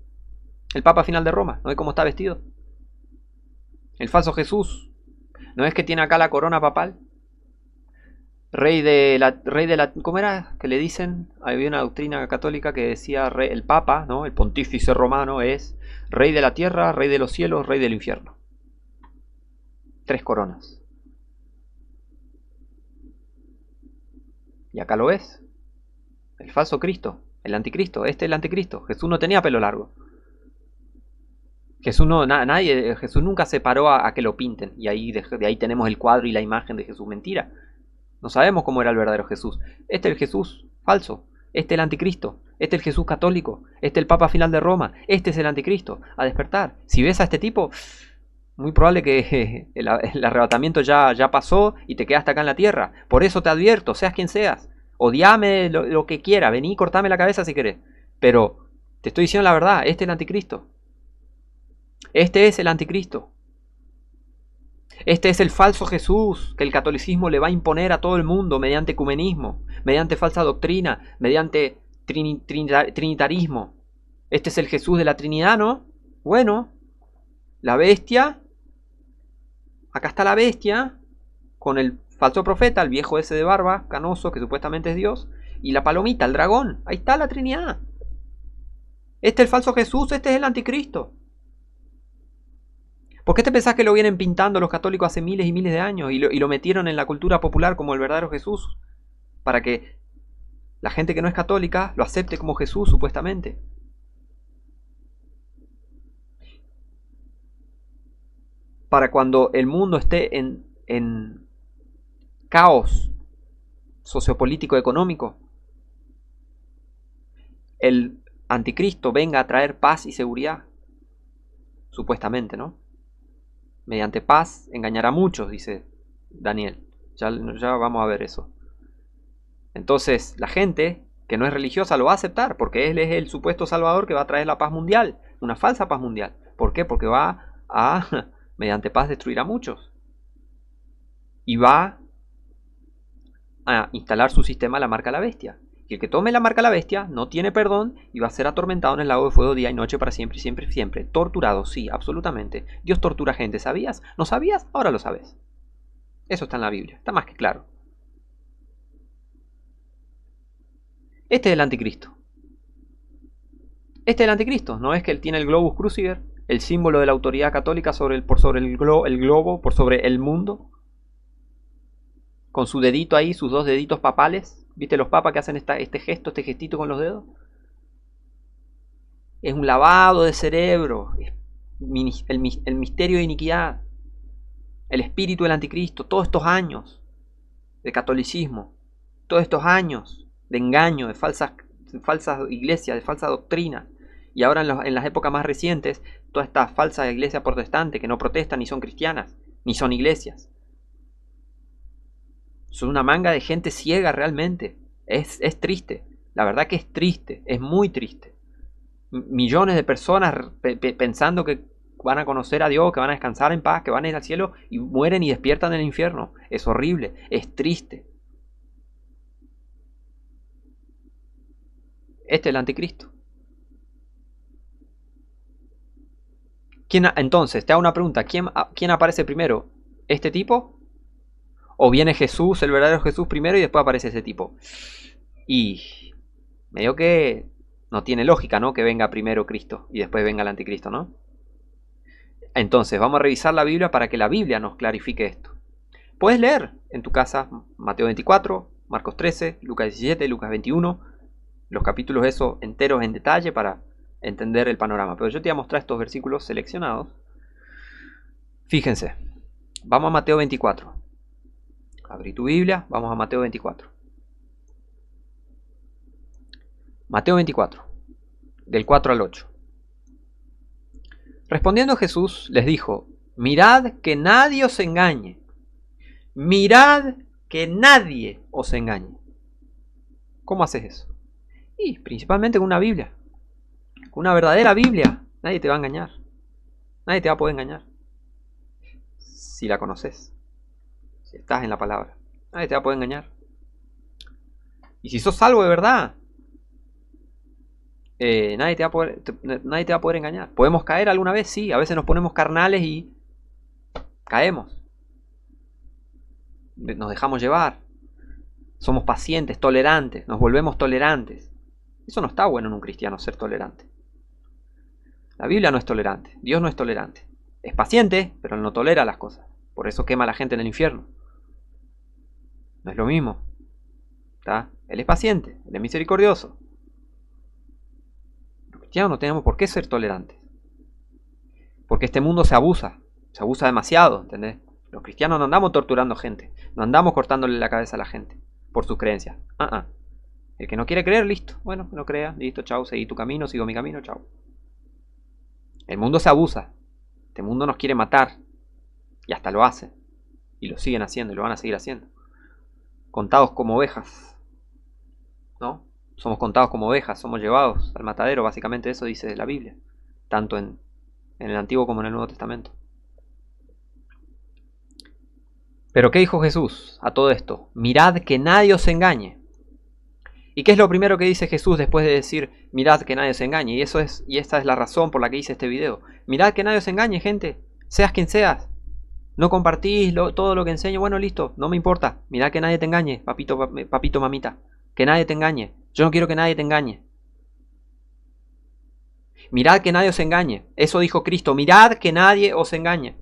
El Papa final de Roma. ¿No ves cómo está vestido? El falso Jesús. ¿No es que tiene acá la corona papal? Rey de la... ¿Cómo era? Que le dicen... Había una doctrina católica que decía el Papa, ¿no? El pontífice romano es rey de la tierra, rey de los cielos, rey del infierno. 3 coronas. Y acá lo ves. El falso Cristo. El anticristo. Este es el anticristo. Jesús no tenía pelo largo. Jesús nunca se paró a que lo pinten. Y de ahí tenemos el cuadro y la imagen de Jesús. Mentira. No sabemos cómo era el verdadero Jesús. Este es el Jesús falso. Este es el anticristo. Este es el Jesús católico. Este es el Papa final de Roma. Este es el anticristo. A despertar. Si ves a este tipo, muy probable que el arrebatamiento ya pasó y te quedaste acá en la tierra. Por eso te advierto, seas quien seas. Odiame lo que quiera. Vení y cortame la cabeza si querés. Pero te estoy diciendo la verdad. Este es el anticristo. Este es el anticristo. Este es el falso Jesús que el catolicismo le va a imponer a todo el mundo mediante ecumenismo, mediante falsa doctrina, mediante trinitarismo. Este es el Jesús de la Trinidad, ¿no? Bueno, la bestia, acá está la bestia, con el falso profeta, el viejo ese de barba, canoso, que supuestamente es Dios, y la palomita, el dragón. Ahí está la Trinidad. Este es el falso Jesús, este es el anticristo. ¿Por qué te pensás que lo vienen pintando los católicos hace miles y miles de años y lo metieron en la cultura popular como el verdadero Jesús? Para que la gente que no es católica lo acepte como Jesús, supuestamente. para cuando el mundo esté en caos sociopolítico económico, el anticristo venga a traer paz y seguridad, supuestamente, ¿no? Mediante paz engañará a muchos, dice Daniel. Ya vamos a ver eso. Entonces la gente que no es religiosa lo va a aceptar, porque él es el supuesto salvador que va a traer la paz mundial, una falsa paz mundial. ¿Por qué? Porque va a, mediante paz, destruir a muchos. Y va a instalar su sistema la marca de la bestia. Y el que tome la marca de la bestia no tiene perdón y va a ser atormentado en el lago de fuego día y noche para siempre, siempre, siempre. Torturado, sí, absolutamente. Dios tortura gente, ¿sabías? ¿No sabías? Ahora lo sabes. Eso está en la Biblia, está más que claro. Este es el anticristo. Este es el anticristo. ¿No es que él tiene el globus cruciger? El símbolo de la autoridad católica por sobre el globo, por sobre el mundo. Con su dedito ahí, sus dos deditos papales. ¿Viste los papas que hacen este gesto, este gestito con los dedos? Es un lavado de cerebro. Es el misterio de iniquidad. El espíritu del anticristo. Todos estos años de catolicismo. Todos estos años de engaño, de falsas iglesias, de falsa doctrina. Y ahora en las épocas más recientes, toda esta falsa iglesia protestante que no protestan ni son cristianas, ni son iglesias. Son una manga de gente ciega realmente. Es triste. La verdad que es triste. Es muy triste. Millones de personas pensando que van a conocer a Dios, que van a descansar en paz, que van a ir al cielo y mueren y despiertan en el infierno. Es horrible. Es triste. Este es el anticristo. Entonces, te hago una pregunta. ¿Quién aparece primero? ¿Este tipo? ¿O viene Jesús, el verdadero Jesús primero y después aparece ese tipo? Y medio que no tiene lógica, ¿no? Que venga primero Cristo y después venga el anticristo, ¿no? Entonces, vamos a revisar la Biblia para que la Biblia nos clarifique esto. Puedes leer en tu casa Mateo 24, Marcos 13, Lucas 17, Lucas 21, los capítulos esos enteros en detalle para entender el panorama. Pero yo te voy a mostrar estos versículos seleccionados. Fíjense, vamos a Mateo 24. Abrí tu Biblia, vamos a Mateo 24. Mateo 24, del 4 al 8. Respondiendo Jesús les dijo: mirad que nadie os engañe. Mirad que nadie os engañe. ¿Cómo haces eso? Y principalmente con una Biblia. Con una verdadera Biblia. Nadie te va a engañar. Nadie te va a poder engañar. Si la conoces. Si estás en la palabra. Nadie te va a poder engañar. Y si sos salvo de verdad, nadie te va a poder engañar. ¿Podemos caer alguna vez? Sí. A veces nos ponemos carnales y caemos. Nos dejamos llevar. Somos pacientes, tolerantes. Nos volvemos tolerantes. Eso no está bueno en un cristiano, ser tolerante. La Biblia no es tolerante. Dios no es tolerante. Es paciente, pero él no tolera las cosas. Por eso quema a la gente en el infierno. No es lo mismo. ¿Está? Él es paciente, él es misericordioso. Los cristianos no tenemos por qué ser tolerantes. Porque este mundo se abusa demasiado, ¿entendés? Los cristianos no andamos torturando gente, no andamos cortándole la cabeza a la gente por sus creencias. El que no quiere creer, listo. Bueno, no crea, listo, chao, seguí tu camino, sigo mi camino, chao. El mundo se abusa. Este mundo nos quiere matar. Y hasta lo hace. Y lo siguen haciendo y lo van a seguir haciendo. Contados como ovejas. ¿No? Somos contados como ovejas, somos llevados al matadero, básicamente eso dice la Biblia. Tanto en el Antiguo como en el Nuevo Testamento. Pero ¿qué dijo Jesús a todo esto? Mirad que nadie os engañe. ¿Y qué es lo primero que dice Jesús después de decir mirad que nadie os engañe? Y esta es la razón por la que hice este video. Mirad que nadie os engañe, gente. Seas quien seas. No compartís todo lo que enseño. Bueno, listo, no me importa. Mirad que nadie te engañe, papito, mamita. Que nadie te engañe. Yo no quiero que nadie te engañe. Mirad que nadie os engañe. Eso dijo Cristo. Mirad que nadie os engañe.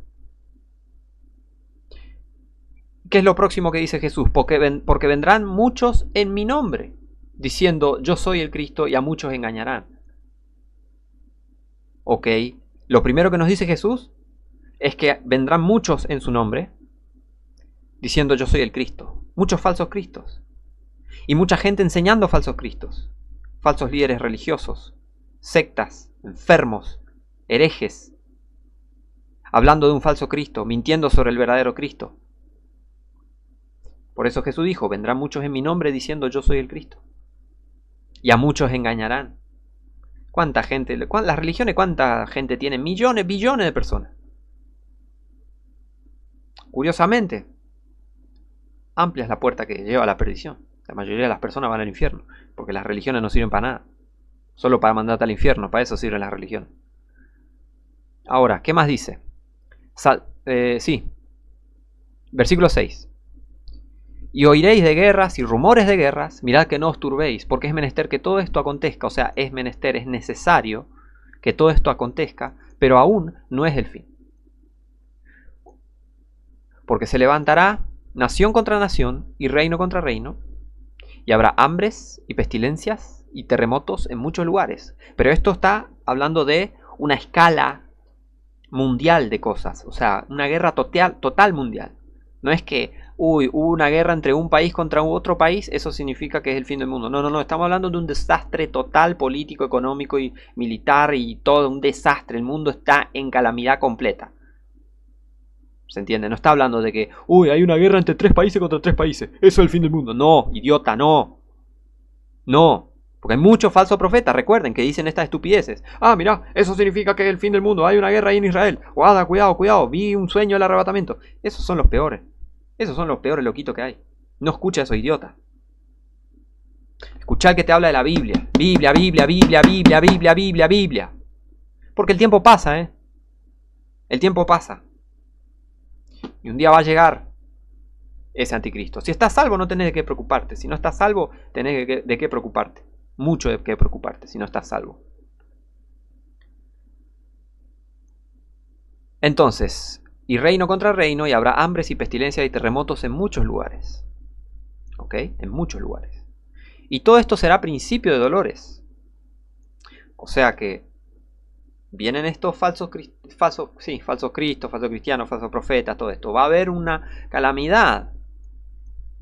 ¿Qué es lo próximo que dice Jesús? Porque vendrán muchos en mi nombre, diciendo yo soy el Cristo, y a muchos engañarán. Ok, lo primero que nos dice Jesús es que vendrán muchos en su nombre, diciendo yo soy el Cristo. Muchos falsos cristos. Y mucha gente enseñando falsos cristos. Falsos líderes religiosos, sectas, enfermos, herejes, hablando de un falso Cristo, mintiendo sobre el verdadero Cristo. Por eso Jesús dijo, vendrán muchos en mi nombre diciendo yo soy el Cristo. Y a muchos engañarán. ¿Cuánta gente? Las religiones, ¿cuánta gente tienen? Millones, billones de personas. Curiosamente, amplia es la puerta que lleva a la perdición. La mayoría de las personas van al infierno, porque las religiones no sirven para nada. Solo para mandarte al infierno, para eso sirven las religiones. Ahora, ¿qué más dice? Sí, versículo 6. Y oiréis de guerras y rumores de guerras, mirad que no os turbéis, porque es menester que todo esto acontezca, o sea, es menester, es necesario que todo esto acontezca, pero aún no es el fin. Porque se levantará nación contra nación y reino contra reino, y habrá hambres y pestilencias y terremotos en muchos lugares. Pero esto está hablando de una escala mundial de cosas, o sea, una guerra total mundial. No es que, hubo una guerra entre un país contra otro país, eso significa que es el fin del mundo. No, estamos hablando de un desastre total político, económico y militar y todo, un desastre. El mundo está en calamidad completa. ¿Se entiende? No está hablando de que, hay una guerra entre 3 países contra 3 países. Eso es el fin del mundo. No, idiota, no. No. Porque hay muchos falsos profetas, recuerden, que dicen estas estupideces. Mirá, eso significa que es el fin del mundo. Hay una guerra ahí en Israel. Guarda, cuidado. Vi un sueño del arrebatamiento. Esos son los peores. Esos son los peores loquitos que hay. No escucha a esos idiotas. Escuchá al que te habla de la Biblia. Biblia. Porque el tiempo pasa, ¿eh? El tiempo pasa. Y un día va a llegar ese anticristo. Si estás salvo no tenés de qué preocuparte. Si no estás salvo tenés de qué preocuparte. Mucho de qué preocuparte si no estás salvo. Entonces, y reino contra reino, y habrá hambres y pestilencias y terremotos en muchos lugares. ¿Ok? En muchos lugares. Y todo esto será principio de dolores. O sea que vienen estos falsos cristos, falsos cristianos, falsos profetas, todo esto. Va a haber una calamidad.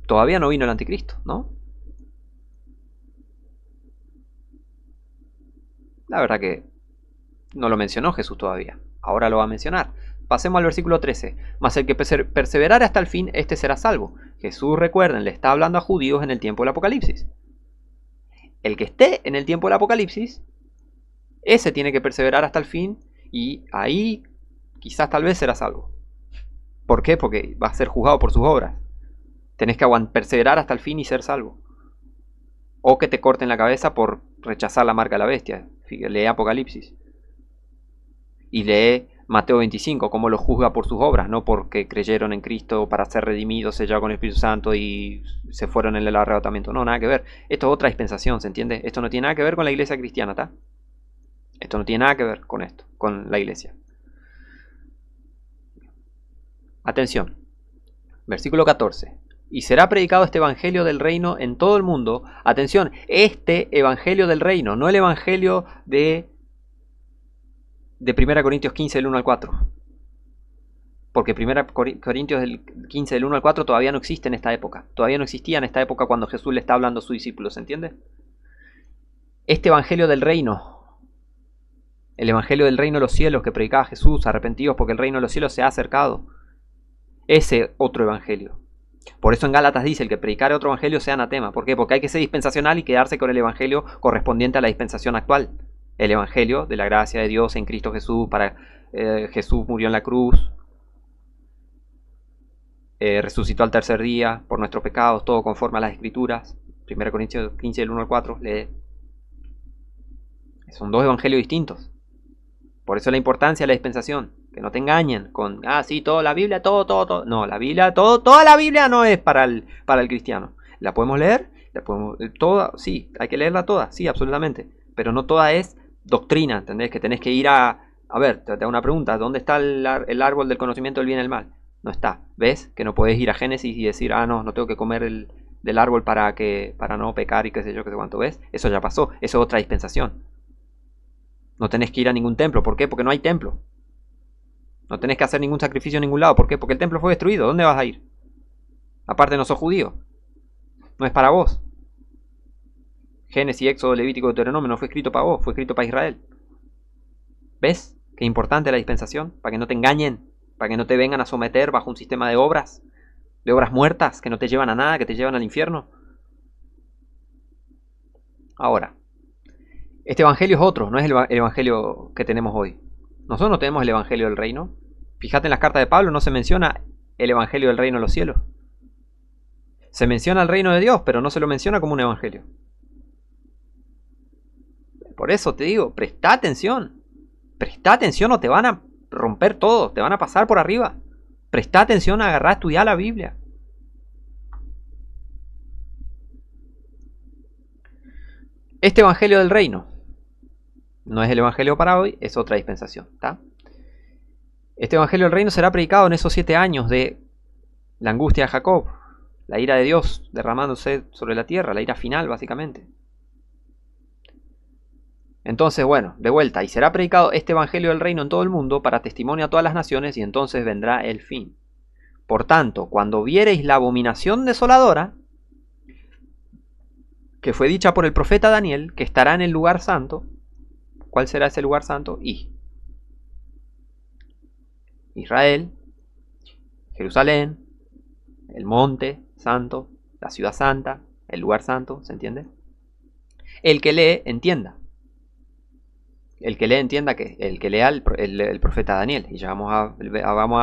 Todavía no vino el anticristo, ¿no? La verdad que no lo mencionó Jesús todavía. Ahora lo va a mencionar. Pasemos al versículo 13. Mas el que perseverare hasta el fin, este será salvo. Jesús, recuerden, le está hablando a judíos en el tiempo del Apocalipsis. El que esté en el tiempo del Apocalipsis, ese tiene que perseverar hasta el fin y ahí quizás tal vez será salvo. ¿Por qué? Porque va a ser juzgado por sus obras. Tenés que perseverar hasta el fin y ser salvo. O que te corten la cabeza por rechazar la marca de la bestia. Lee Apocalipsis. Y lee Mateo 25, cómo los juzga por sus obras, no porque creyeron en Cristo para ser redimidos, sellados con el Espíritu Santo y se fueron en el arrebatamiento. No, nada que ver. Esto es otra dispensación, ¿se entiende? Esto no tiene nada que ver con la iglesia cristiana, ¿está? Esto no tiene nada que ver con esto, con la iglesia. Atención. Versículo 14. Y será predicado este evangelio del reino en todo el mundo. Atención, este evangelio del reino, no el evangelio de 1 Corintios 15 del 1 al 4. Porque 1 Corintios del 15 del 1 al 4 todavía no existe en esta época. Todavía no existía en esta época cuando Jesús le está hablando a sus discípulos, ¿se entiende? Este evangelio del reino, el evangelio del reino de los cielos que predicaba Jesús, arrepentidos porque el reino de los cielos se ha acercado. Ese otro evangelio. Por eso en Gálatas dice, el que predicare otro evangelio sea anatema. ¿Por qué? Porque hay que ser dispensacional y quedarse con el evangelio correspondiente a la dispensación actual. El evangelio de la gracia de Dios en Cristo Jesús, Jesús murió en la cruz, resucitó al tercer día por nuestros pecados, todo conforme a las escrituras. 1 Corintios 15 del 1 al 4, lee. Son dos evangelios distintos. Por eso la importancia de la dispensación. Que no te engañen con, sí, toda la Biblia, todo. No, la Biblia, toda la Biblia no es para el cristiano. ¿La podemos leer? Toda, sí, hay que leerla toda, sí, absolutamente. Pero no toda es doctrina, ¿entendés? Que tenés que ir a ver, te hago una pregunta, ¿dónde está el árbol del conocimiento del bien y el mal? No está, ¿ves? Que no podés ir a Génesis y decir, no tengo que comer del árbol para no pecar y qué sé yo, qué sé cuánto, ¿ves? Eso ya pasó, eso es otra dispensación. No tenés que ir a ningún templo, ¿por qué? Porque no hay templo. No tenés que hacer ningún sacrificio en ningún lado. ¿Por qué? Porque el templo fue destruido. ¿Dónde vas a ir? Aparte no sos judío. No es para vos. Génesis, Éxodo, Levítico, Deuteronomio no fue escrito para vos, fue escrito para Israel. ¿Ves? Qué importante la dispensación. Para que no te engañen. Para que no te vengan a someter bajo un sistema de obras muertas, que no te llevan a nada, que te llevan al infierno. Ahora, este evangelio es otro, no es el evangelio que tenemos hoy. Nosotros no tenemos el evangelio del reino. Fíjate en las cartas de Pablo, no se menciona el evangelio del reino de los cielos. Se menciona el reino de Dios, pero no se lo menciona como un evangelio. Por eso te digo, presta atención o te van a romper todo, te van a pasar por arriba. Presta atención, agarrá a estudiar la Biblia. Este evangelio del reino no es el evangelio para hoy, es otra dispensación, ¿tá? Este evangelio del reino será predicado en esos 7 años de la angustia de Jacob, la ira de Dios derramándose sobre la tierra, la ira final básicamente. Entonces, bueno, de vuelta, y será predicado este evangelio del reino en todo el mundo para testimonio a todas las naciones, y entonces vendrá el fin. Por tanto, cuando viereis la abominación desoladora, que fue dicha por el profeta Daniel, que estará en el lugar santo, ¿cuál será ese lugar santo? Israel, Jerusalén, el monte santo, la ciudad santa, el lugar santo, ¿se entiende? El que lee, entienda. El que lee entienda que el que lea el profeta Daniel. Y ya vamos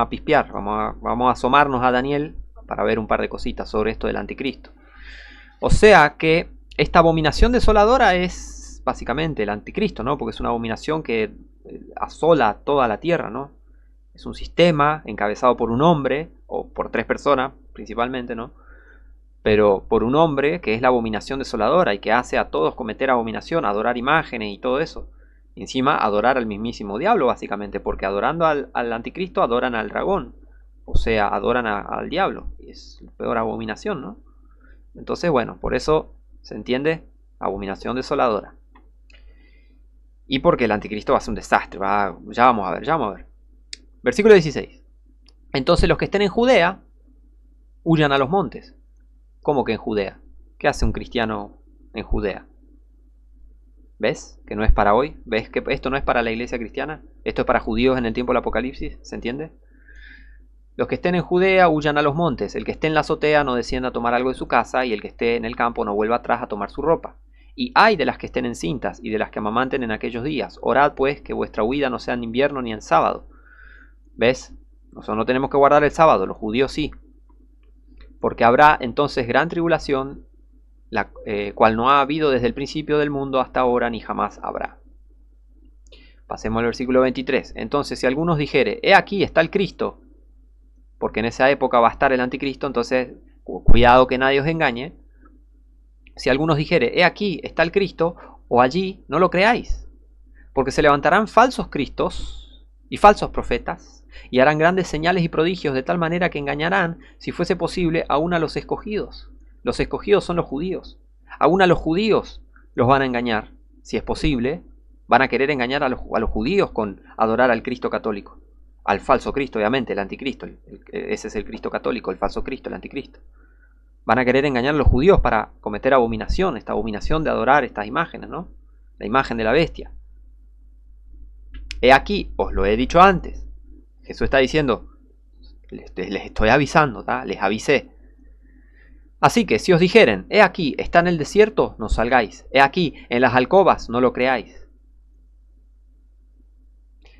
a pispear, vamos a asomarnos a Daniel para ver un par de cositas sobre esto del anticristo. O sea que esta abominación desoladora es básicamente el anticristo, ¿no? Porque es una abominación que asola toda la tierra, ¿no? Es un sistema encabezado por un hombre, o por 3 personas principalmente, ¿no? Pero por un hombre que es la abominación desoladora y que hace a todos cometer abominación, adorar imágenes y todo eso. Y encima adorar al mismísimo diablo básicamente, porque adorando al anticristo adoran al dragón, o sea, adoran al diablo. Y es la peor abominación, ¿no? Entonces, bueno, por eso se entiende abominación desoladora. Y porque el anticristo va a ser un desastre, ya vamos a ver. Versículo 16. Entonces los que estén en Judea huyan a los montes. ¿Cómo que en Judea? ¿Qué hace un cristiano en Judea? ¿Ves? Que no es para hoy. ¿Ves que esto no es para la iglesia cristiana? Esto es para judíos en el tiempo del Apocalipsis. ¿Se entiende? Los que estén en Judea huyan a los montes. El que esté en la azotea no descienda a tomar algo de su casa, y el que esté en el campo no vuelva atrás a tomar su ropa. Y ay de las que estén encintas y de las que amamanten en aquellos días. Orad pues que vuestra huida no sea en invierno ni en sábado. ¿Ves? Nosotros no tenemos que guardar el sábado, los judíos sí. Porque habrá entonces gran tribulación, la cual no ha habido desde el principio del mundo hasta ahora, ni jamás habrá. Pasemos al versículo 23. Entonces, si algunos dijere, he aquí está el Cristo, porque en esa época va a estar el anticristo, entonces cuidado que nadie os engañe. Si algunos dijere, he aquí está el Cristo, o allí, no lo creáis, porque se levantarán falsos cristos y falsos profetas, y harán grandes señales y prodigios, de tal manera que engañarán, si fuese posible, aún a los escogidos. Los escogidos son los judíos. Aún a los judíos los van a engañar, si es posible. Van a querer engañar a los judíos con adorar al Cristo católico. Al falso Cristo, obviamente, el anticristo. Ese es el Cristo católico, el falso Cristo, el anticristo. Van a querer engañar a los judíos para cometer abominación, esta abominación de adorar estas imágenes, ¿no? La imagen de la bestia. He aquí, os lo he dicho antes. Jesús está diciendo, les estoy avisando, ¿tá? Les avisé. Así que si os dijeren, he aquí, está en el desierto, no salgáis. He aquí, en las alcobas, no lo creáis.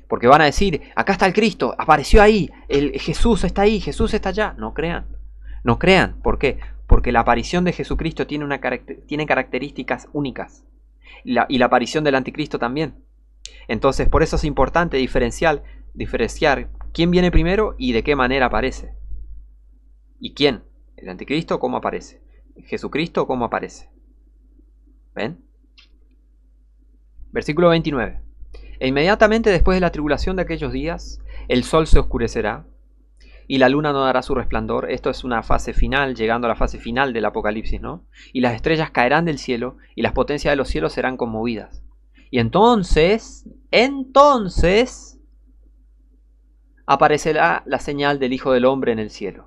Porque van a decir, acá está el Cristo, apareció ahí, Jesús está ahí, Jesús está allá. No crean, no crean. ¿Por qué? Porque la aparición de Jesucristo tiene características únicas. Y la aparición del anticristo también. Entonces, por eso es importante diferenciar quién viene primero y de qué manera aparece. ¿Y quién? El anticristo, ¿cómo aparece? Jesucristo, ¿cómo aparece? ¿Ven? Versículo 29. E inmediatamente después de la tribulación de aquellos días, el sol se oscurecerá y la luna no dará su resplandor. Esto es una fase final, llegando a la fase final del Apocalipsis, ¿no? Y las estrellas caerán del cielo y las potencias de los cielos serán conmovidas. Y entonces, aparecerá la señal del Hijo del Hombre en el cielo.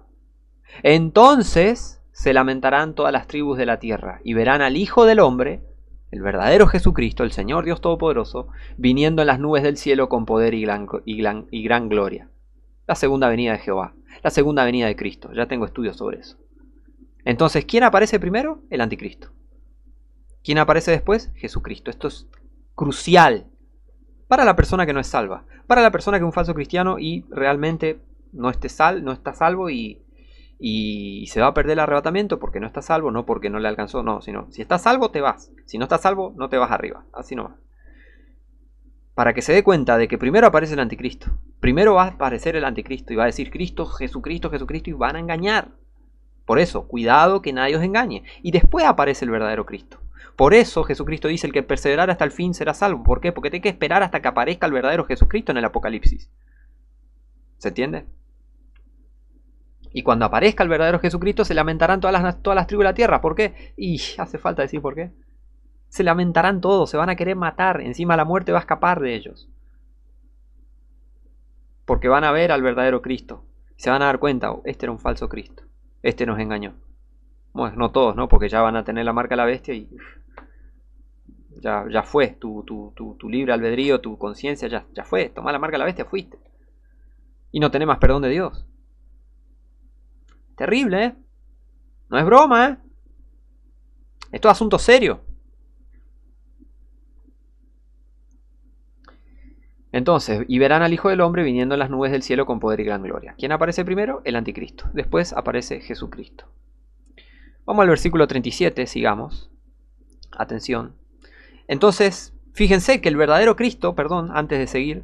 Entonces se lamentarán todas las tribus de la tierra y verán al Hijo del Hombre, el verdadero Jesucristo, el Señor Dios Todopoderoso, viniendo en las nubes del cielo con poder y gran gloria. La segunda venida de Jehová, la segunda venida de Cristo. Ya tengo estudios sobre eso. Entonces, ¿quién aparece primero? El anticristo. ¿Quién aparece después? Jesucristo. Esto es crucial para la persona que no es salva, para la persona que es un falso cristiano y realmente no está salvo y se va a perder el arrebatamiento porque no está salvo, no porque no le alcanzó, no, sino si estás salvo te vas, si no estás salvo no te vas arriba, así nomás. Para que se dé cuenta de que primero aparece el anticristo, primero va a aparecer el anticristo y va a decir Cristo, Jesucristo, Jesucristo y van a engañar. Por eso, cuidado que nadie os engañe. Y después aparece el verdadero Cristo. Por eso Jesucristo dice, el que perseverara hasta el fin será salvo. ¿Por qué? Porque tiene que esperar hasta que aparezca el verdadero Jesucristo en el Apocalipsis. ¿Se entiende? Y cuando aparezca el verdadero Jesucristo se lamentarán todas las tribus de la tierra. ¿Por qué? Y hace falta decir por qué. Se lamentarán todos, se van a querer matar. Encima la muerte va a escapar de ellos. Porque van a ver al verdadero Cristo. Se van a dar cuenta, oh, este era un falso Cristo. Este nos engañó. Bueno, no todos, ¿no? Porque ya van a tener la marca de la bestia y ya fue. Tu libre albedrío, tu conciencia ya fue. Tomá la marca de la bestia, fuiste. Y no tenés más perdón de Dios. Terrible, ¿eh? No es broma, ¿eh? Esto es asunto serio. Entonces, y verán al Hijo del Hombre viniendo en las nubes del cielo con poder y gran gloria. ¿Quién aparece primero? El anticristo. Después aparece Jesucristo. Vamos al versículo 37, sigamos. Atención. Entonces, fíjense que el verdadero Cristo, antes de seguir,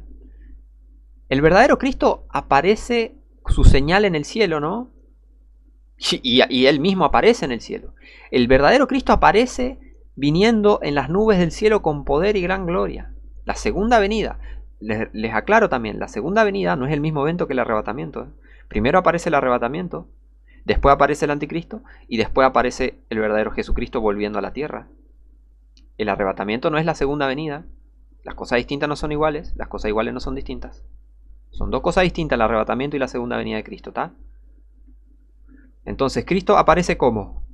el verdadero Cristo aparece su señal en el cielo, ¿no? Y él mismo aparece en el cielo. El verdadero Cristo aparece viniendo en las nubes del cielo con poder y gran gloria. La segunda venida. Les aclaro también, la segunda venida no es el mismo evento que el arrebatamiento. Primero aparece el arrebatamiento, después aparece el anticristo y después aparece el verdadero Jesucristo volviendo a la tierra. El arrebatamiento no es la segunda venida. Las cosas distintas no son iguales, las cosas iguales no son distintas. Son dos cosas distintas, el arrebatamiento y la segunda venida de Cristo, ¿está? Entonces Cristo aparece ¿cómo?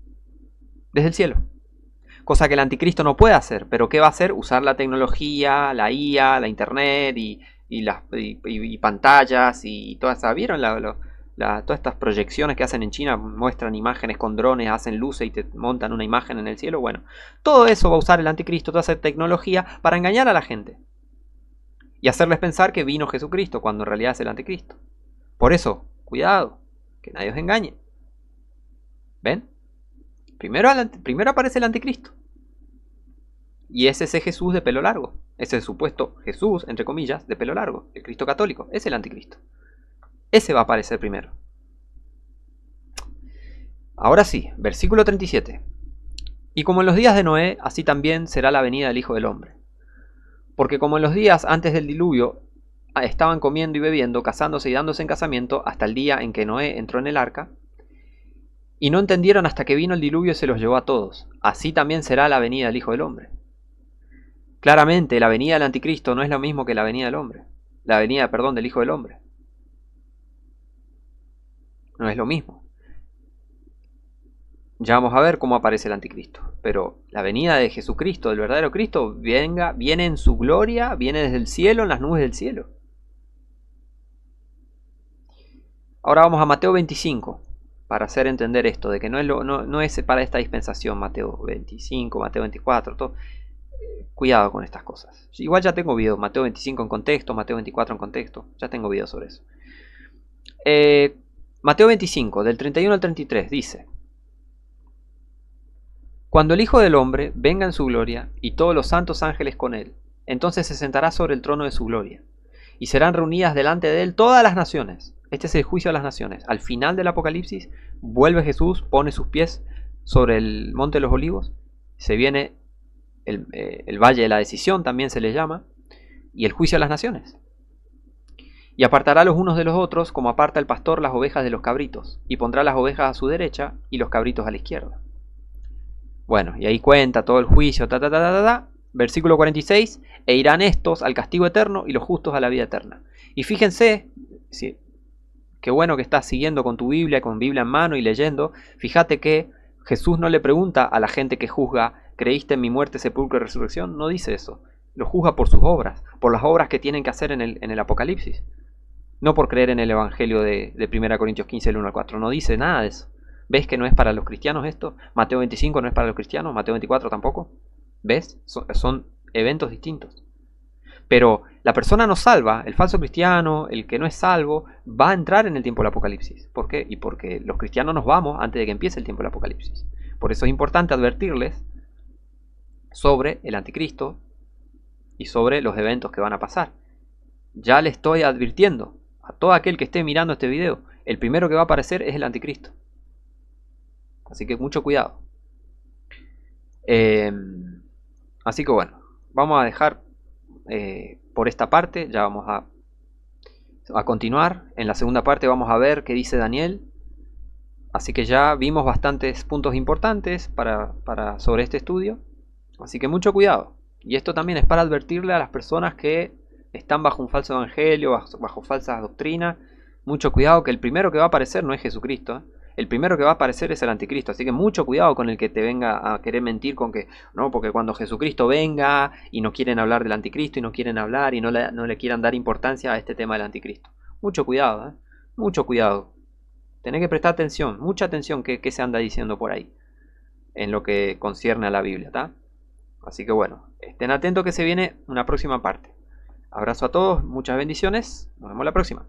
Desde el cielo. Cosa que el anticristo no puede hacer. ¿Pero qué va a hacer? Usar la tecnología, la IA, la internet y pantallas y todas esas. ¿Vieron todas estas proyecciones que hacen en China? Muestran imágenes con drones, hacen luces y te montan una imagen en el cielo. Bueno, todo eso va a usar el anticristo, toda esa tecnología para engañar a la gente. Y hacerles pensar que vino Jesucristo cuando en realidad es el anticristo. Por eso, cuidado, que nadie os engañe. ¿Ven? Primero aparece el anticristo. Y es ese Jesús de pelo largo. Ese supuesto Jesús, entre comillas, de pelo largo. El Cristo católico. Es el anticristo. Ese va a aparecer primero. Ahora sí, versículo 37. Y como en los días de Noé, así también será la venida del Hijo del Hombre. Porque como en los días antes del diluvio estaban comiendo y bebiendo, casándose y dándose en casamiento, hasta el día en que Noé entró en el arca, y no entendieron hasta que vino el diluvio y se los llevó a todos. Así también será la venida del Hijo del Hombre. Claramente, la venida del anticristo no es lo mismo que la venida del hombre. La venida, del Hijo del Hombre. No es lo mismo. Ya vamos a ver cómo aparece el anticristo. Pero la venida de Jesucristo, del verdadero Cristo, viene en su gloria, viene desde el cielo, en las nubes del cielo. Ahora vamos a Mateo 25. Para hacer entender esto, de que no es para esta dispensación, Mateo 25, Mateo 24, todo. Cuidado con estas cosas. Igual ya tengo video, Mateo 25 en contexto, Mateo 24 en contexto, ya tengo video sobre eso. Mateo 25, del 31 al 33, dice: Cuando el Hijo del Hombre venga en su gloria, y todos los santos ángeles con él, entonces se sentará sobre el trono de su gloria, y serán reunidas delante de él todas las naciones. Este es el juicio de las naciones. Al final del Apocalipsis, vuelve Jesús, pone sus pies sobre el monte de los olivos, se viene el valle de la decisión, también se le llama, y el juicio de las naciones. Y apartará los unos de los otros, como aparta el pastor las ovejas de los cabritos, y pondrá las ovejas a su derecha y los cabritos a la izquierda. Bueno, y ahí cuenta todo el juicio, versículo 46, e irán estos al castigo eterno y los justos a la vida eterna. Y fíjense, Sí, qué bueno que estás siguiendo con tu Biblia, con Biblia en mano y leyendo. Fíjate que Jesús no le pregunta a la gente que juzga, ¿creíste en mi muerte, sepulcro y resurrección? No dice eso. Lo juzga por sus obras, por las obras que tienen que hacer en el Apocalipsis. No por creer en el Evangelio de 1 Corintios 15, el 1 al 4. No dice nada de eso. ¿Ves que no es para los cristianos esto? Mateo 25 no es para los cristianos, Mateo 24 tampoco. ¿Ves? Son eventos distintos. Pero la persona no salva, el falso cristiano, el que no es salvo, va a entrar en el tiempo del Apocalipsis. ¿Por qué? Y porque los cristianos nos vamos antes de que empiece el tiempo del Apocalipsis. Por eso es importante advertirles sobre el anticristo y sobre los eventos que van a pasar. Ya le estoy advirtiendo a todo aquel que esté mirando este video, el primero que va a aparecer es el anticristo. Así que mucho cuidado. Así que bueno, vamos a dejar por esta parte, ya vamos a continuar. En la segunda parte vamos a ver qué dice Daniel. Así que ya vimos bastantes puntos importantes sobre este estudio. Así que mucho cuidado. Y esto también es para advertirle a las personas que están bajo un falso evangelio, bajo falsas doctrinas. Mucho cuidado, que el primero que va a aparecer no es Jesucristo. El primero que va a aparecer es el anticristo. Así que mucho cuidado con el que te venga a querer mentir con que no, porque cuando Jesucristo venga y no quieren hablar del anticristo y no quieren hablar y no le quieran dar importancia a este tema del anticristo. Mucho cuidado, mucho cuidado. Tenés que prestar atención, mucha atención que se anda diciendo por ahí en lo que concierne a la Biblia, ¿tá? Así que bueno, estén atentos que se viene una próxima parte. Abrazo a todos, muchas bendiciones, nos vemos la próxima.